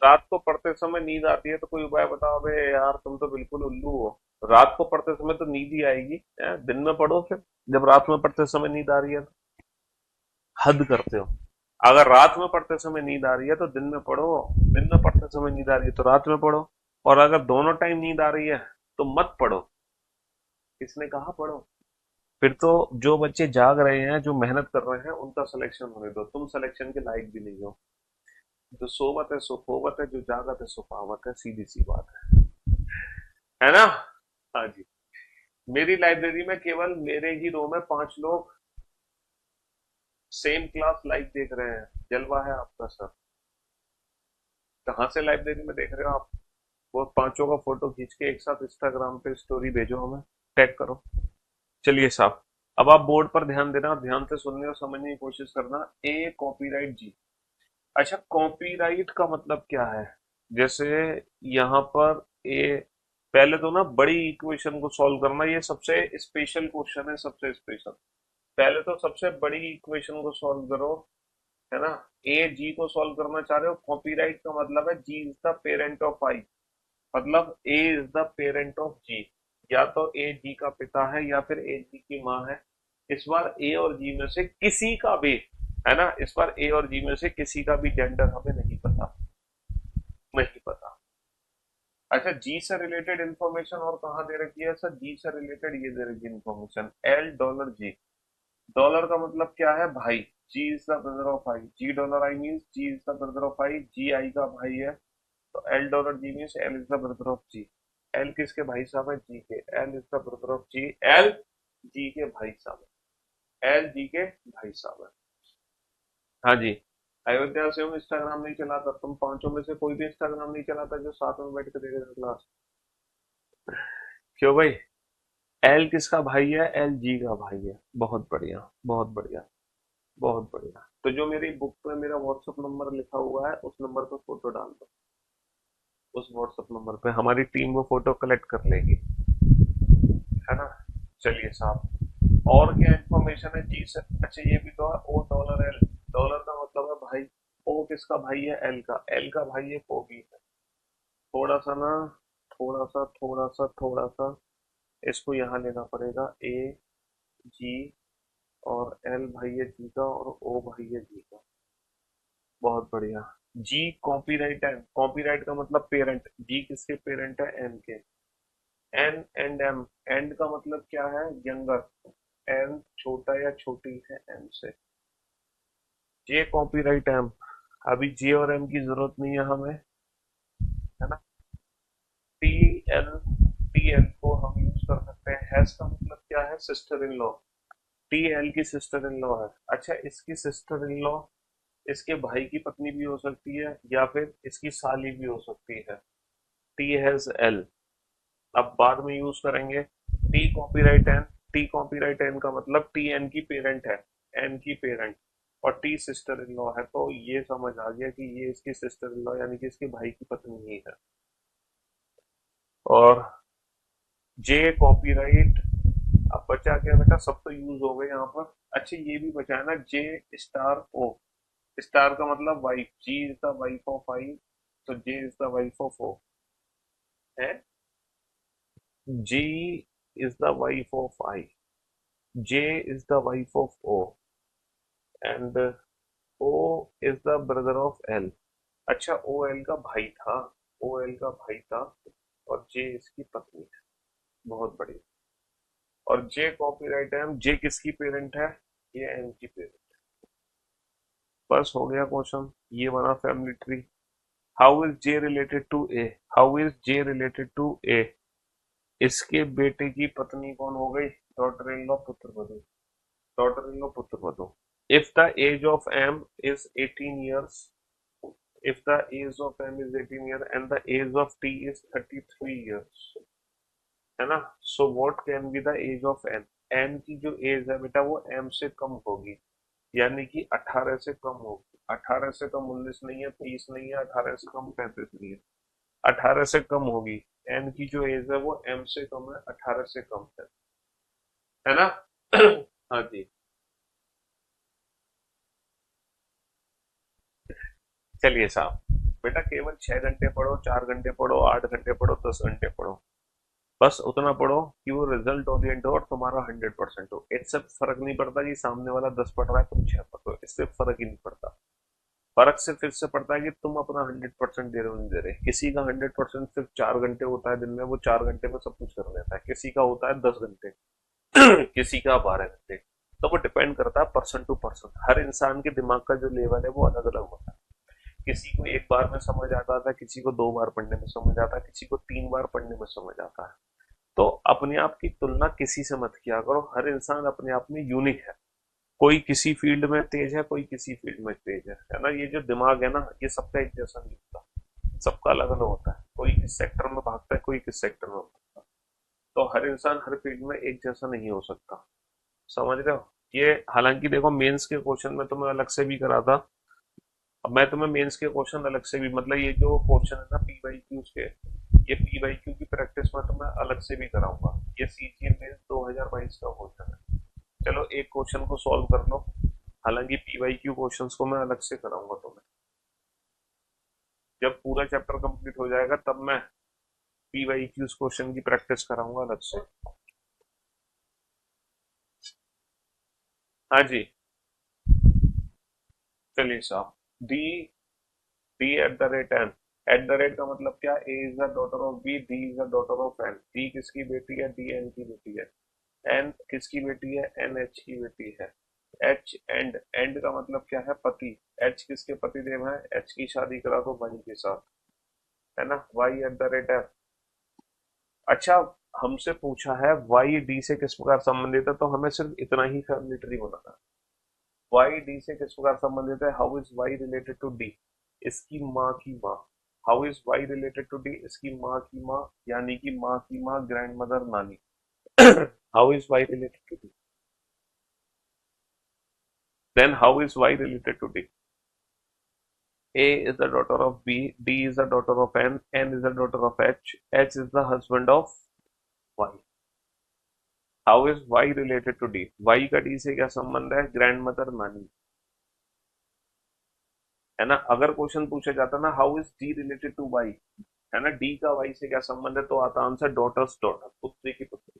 रात को पढ़ते समय नींद आती है तो कोई उपाय बताओ। बे यार तुम तो बिल्कुल उल्लू हो। रात को पढ़ते समय तो नींद ही आएगी, दिन में पढ़ो फिर। जब रात में पढ़ते समय नींद आ रही है तो हद करते हो। अगर रात में पढ़ते समय नींद आ रही है तो दिन में पढ़ो, दिन में पढ़ते समय नींद आ रही है तो रात में पढ़ो। और अगर दोनों टाइम नींद आ रही है तो मत पढ़ो। किसने कहा पढ़ो। फिर तो जो बच्चे जाग रहे हैं, जो मेहनत कर रहे हैं, उनका सिलेक्शन होने दो। तुम सिलेक्शन के लायक भी नहीं हो। जो सोवत है सो खोवत है, जो जागत है सो पावत है, सीधी सी बात है ना। हाँ जी। मेरी लाइब्रेरी में केवल मेरे ही रो में 5 लोग सेम क्लास लाइव देख रहे हैं। जलवा है आपका सर। कहाँ से लाइब्रेरी में देख रहे हो आप। वो 5 का फोटो खींच के एक साथ इंस्टाग्राम पे स्टोरी भेजो, हमें टैग करो। चलिए साहब, अब आप बोर्ड पर ध्यान देना और ध्यान से सुनने और समझने की कोशिश करना। ए कॉपीराइट, जी। अच्छा, कॉपीराइट का मतलब क्या है। जैसे यहाँ पर ए, पहले तो ना बड़ी इक्वेशन को सॉल्व करना, ये सबसे स्पेशल क्वेश्चन है, सबसे स्पेशल। पहले तो सबसे बड़ी इक्वेशन को सॉल्व करो, है ना। ए जी को सॉल्व करना चाह रहे हो। कॉपीराइट का मतलब है G is the parent of आई, मतलब ए इज द पेरेंट ऑफ जी। या तो ए जी का पिता है या फिर ए जी की माँ है। इस बार ए और जी में से किसी का भी, है ना, इस बार ए और जी में से किसी का भी जेंडर हमें नहीं पता, नहीं पता। अच्छा, जी से रिलेटेड इंफॉर्मेशन और कहाँ दे रखी है सर, जी से रिलेटेड ये दे रखी है information, L dollar G. Dollar का मतलब क्या है, भाई। G is the brother of I, G dollar I means G is the brother of I, G I का भाई है। तो L dollar G means L is the brother of G. L किसके भाई साहब है? जी के। L is the brother of G. L G के भाई साहब है। एल जी के भाई साहब है। हाँ जी। अयोध्या से हूँ, इंस्टाग्राम नहीं चलाता। तुम पांचों में से कोई भी इंस्टाग्राम नहीं चलाता जो साथ में बैठ के देखेगा क्लास? क्यों भाई? एल किसका भाई है? एल जी का भाई है। बहुत बढ़िया, बहुत बढ़िया, बहुत बढ़िया। तो जो मेरी बुक पे मेरा व्हाट्सएप नंबर लिखा हुआ है उस नंबर पे फोटो डाल दो। उस व्हाट्सएप नंबर पे हमारी टीम वो फोटो कलेक्ट कर लेगी, है ना? चलिए साहब, और क्या इन्फॉर्मेशन है जी सर? अच्छा ये भी तो है, ओ डॉलर एल। डॉलर का मतलब है भाई। ओ किसका भाई है? एल का। एल का भाई है कोबी है। थोड़ा सा ना, थोड़ा सा इसको यहाँ लेना पड़ेगा। ए जी, और एल भाई है जी का, और ओ भाई है जी का। बहुत बढ़िया। जी कॉपीराइट है। कॉपीराइट का मतलब पेरेंट। जी किसके पेरेंट है? एन के। N and M. एंड का मतलब क्या है? यंगर। एन छोटा या छोटी है एम से। जे कॉपीराइट एम। अभी जे और एम की जरूरत नहीं है हमें, है ना? T L. टी एल को हम यूज कर सकते हैं। हैज का मतलब क्या है? Sister in law. T L की सिस्टर इन लॉ है। अच्छा, इसकी सिस्टर इन लॉ इसके भाई की पत्नी भी हो सकती है या फिर इसकी साली भी हो सकती है। T has L. अब बाद में यूज करेंगे। T copyright N. T copyright N का मतलब टी एन की पेरेंट है। एन की पेरेंट। और टी सिस्टर इन लॉ है, तो ये समझ आ गया कि ये इसकी सिस्टर इन लॉ यानी कि इसके भाई की पत्नी ही है। और जे कॉपीराइट। अब बचा क्या बेटा? सब तो यूज हो गए यहाँ पर। अच्छा ये भी बचा है ना, जे स्टार ओ। स्टार का मतलब wife. G is the wife of I, तो J is the wife of O है। G is the wife of I. J is the wife of O, and O is the brother of L. अच्छा, O L का भाई था। O L का भाई था, और जे इसकी पत्नी है। बहुत बढ़िया। और जे कॉपीराइट है। जे किसकी पेरेंट है? ये एन की पेरेंट। बस हो गया क्वेश्चन। ये बना family tree. How is J related to A? How is J related to A? इसके बेटे की पत्नी कौन हो गई? डॉटर इन लॉ, पुत्र वधू। डॉटर इन लॉ, पुत्र वधू। If the age of M is 18 years, if the age of m is 18 year and the age of t is 33 years, है ना? so what can be the age of n? n की जो as है बेटा वो m से कम होगी, यानी कि 18 से कम होगी। 18 से कम 19 नहीं है, 30 नहीं है, 18 से कम 35 नहीं है, 18 से कम होगी। n की जो एज है वो m से कम है, 18 से कम है ना? हाँ जी। चलिए साहब, बेटा केवल 6 घंटे पढ़ो, 4 घंटे पढ़ो, 8 घंटे पढ़ो, 10 घंटे पढ़ो, बस उतना पढ़ो कि वो रिजल्ट ओरिएंट हो और तुम्हारा 100% हो। इससे फर्क नहीं पड़ता कि सामने वाला 10 पढ़ रहा है तुम 6 पढ़ रहे हो, इससे फर्क ही नहीं पड़ता। फर्क सिर्फ इससे पड़ता है कि तुम अपना 100% दे रहे हो नहीं दे रहे। किसी का 100% सिर्फ 4 घंटे होता है दिन में, वो 4 घंटे में सब कुछ कर लेता है। किसी का होता है 10 घंटे, किसी का 12 घंटे। तो वो डिपेंड करता है पर्सन टू पर्सन। हर इंसान के दिमाग का जो लेवल है वो अलग अलग होता है। किसी को एक बार में समझ आता था, किसी को 2 बार पढ़ने में समझ आता है, किसी को 3 बार पढ़ने में समझ आता है। तो अपने आप की तुलना किसी से मत किया करो। हर इंसान अपने आप में यूनिक है। कोई किसी फील्ड में तेज है, कोई किसी फील्ड में तेज है ना? ये जो दिमाग है ना, ये सबका एक जैसा नहीं होता। सबका अलग अलग होता है। कोई किस सेक्टर में भागता है, कोई किस सेक्टर में भागता है। तो हर इंसान हर फील्ड में एक जैसा नहीं हो सकता। समझ रहे हो? ये हालांकि देखो, मेंस के क्वेश्चन में तुम्हें अलग से भी करा था। अब मैं तुम्हें मेंस के क्वेश्चन अलग से भी, मतलब ये जो क्वेश्चन है ना पी वाई क्यू के, ये पी वाई क्यू की प्रैक्टिस में तुम्हें अलग से भी कराऊंगा। ये सीजीएल मेंस 2022 का क्वेश्चन है। चलो एक क्वेश्चन को सॉल्व कर लो। हालांकि पी वाई क्यू क्वेश्चन को मैं अलग से कराऊंगा तुम्हें। जब पूरा चैप्टर कंप्लीट हो जाएगा तब मैं पी वाई क्यू क्वेश्चन की प्रैक्टिस कराऊंगा अलग से। हाँ जी। चलिए साहब, D. D at the rate N. At the rate का मतलब क्या? A is the daughter of B, D is the daughter of N. D किसकी बेटी है? डी एन की बेटी है। एन किसकी बेटी है? एन एच की बेटी है। H and. एंड का मतलब क्या है? पति। एच किसके पति देव है? एच की शादी करा दो वाई के साथ, है ना? Y at the rate F. अच्छा, हमसे पूछा है वाई डी से किस प्रकार संबंधित है, तो हमें सिर्फ इतना ही फैमिलिटरी होना था। वाई डी से किस प्रकार संबंधित है, how is Y related to D, इसकी माँ की माँ। How is Y related to D, इसकी माँ की माँ, यानी कि माँ की माँ, ग्रैंड मदर, नानी। How is Y related to D, then how is Y related to D. A is the daughter of B, D is the daughter of N is the daughter of H is the husband of Y. How is Y related to D? Y का D से क्या संबंध है, grand mother, नानी, है ना। अगर question पूछा जाता ना how is D related to Y, है ना, डी का वाई से क्या संबंध है, तो आता आंसर डॉटर्स डॉटर, पुत्री की पुत्री,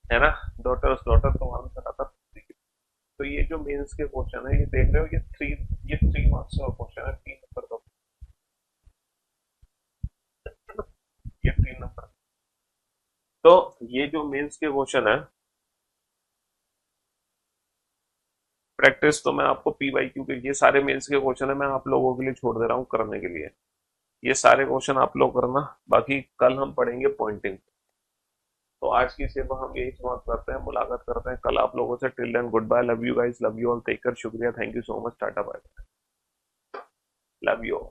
है ना, डॉटर्स डॉटर, तो आंसर आता पुत्री की। तो ये जो मेंस के क्वेश्चन है, ये देख रहे हो, ये थ्री मार्क्स का क्वेश्चन है, 3 नंबर का, ये 3 नंबर। तो ये जो मेंस के क्वेश्चन है, प्रैक्टिस तो मैं आपको पी वाई क्यू के, ये सारे मेंस के क्वेश्चन है, मैं आप लोगों के लिए छोड़ दे रहा हूँ करने के लिए। ये सारे क्वेश्चन आप लोग करना, बाकी कल हम पढ़ेंगे पॉइंटिंग। तो आज की सेवा हम यही समाप्त करते हैं, मुलाकात करते हैं कल आप लोगों से। Till then goodbye, love you guys, love you all, take care, शुक्रिया, thank you so much, ta-ta bye, love you all.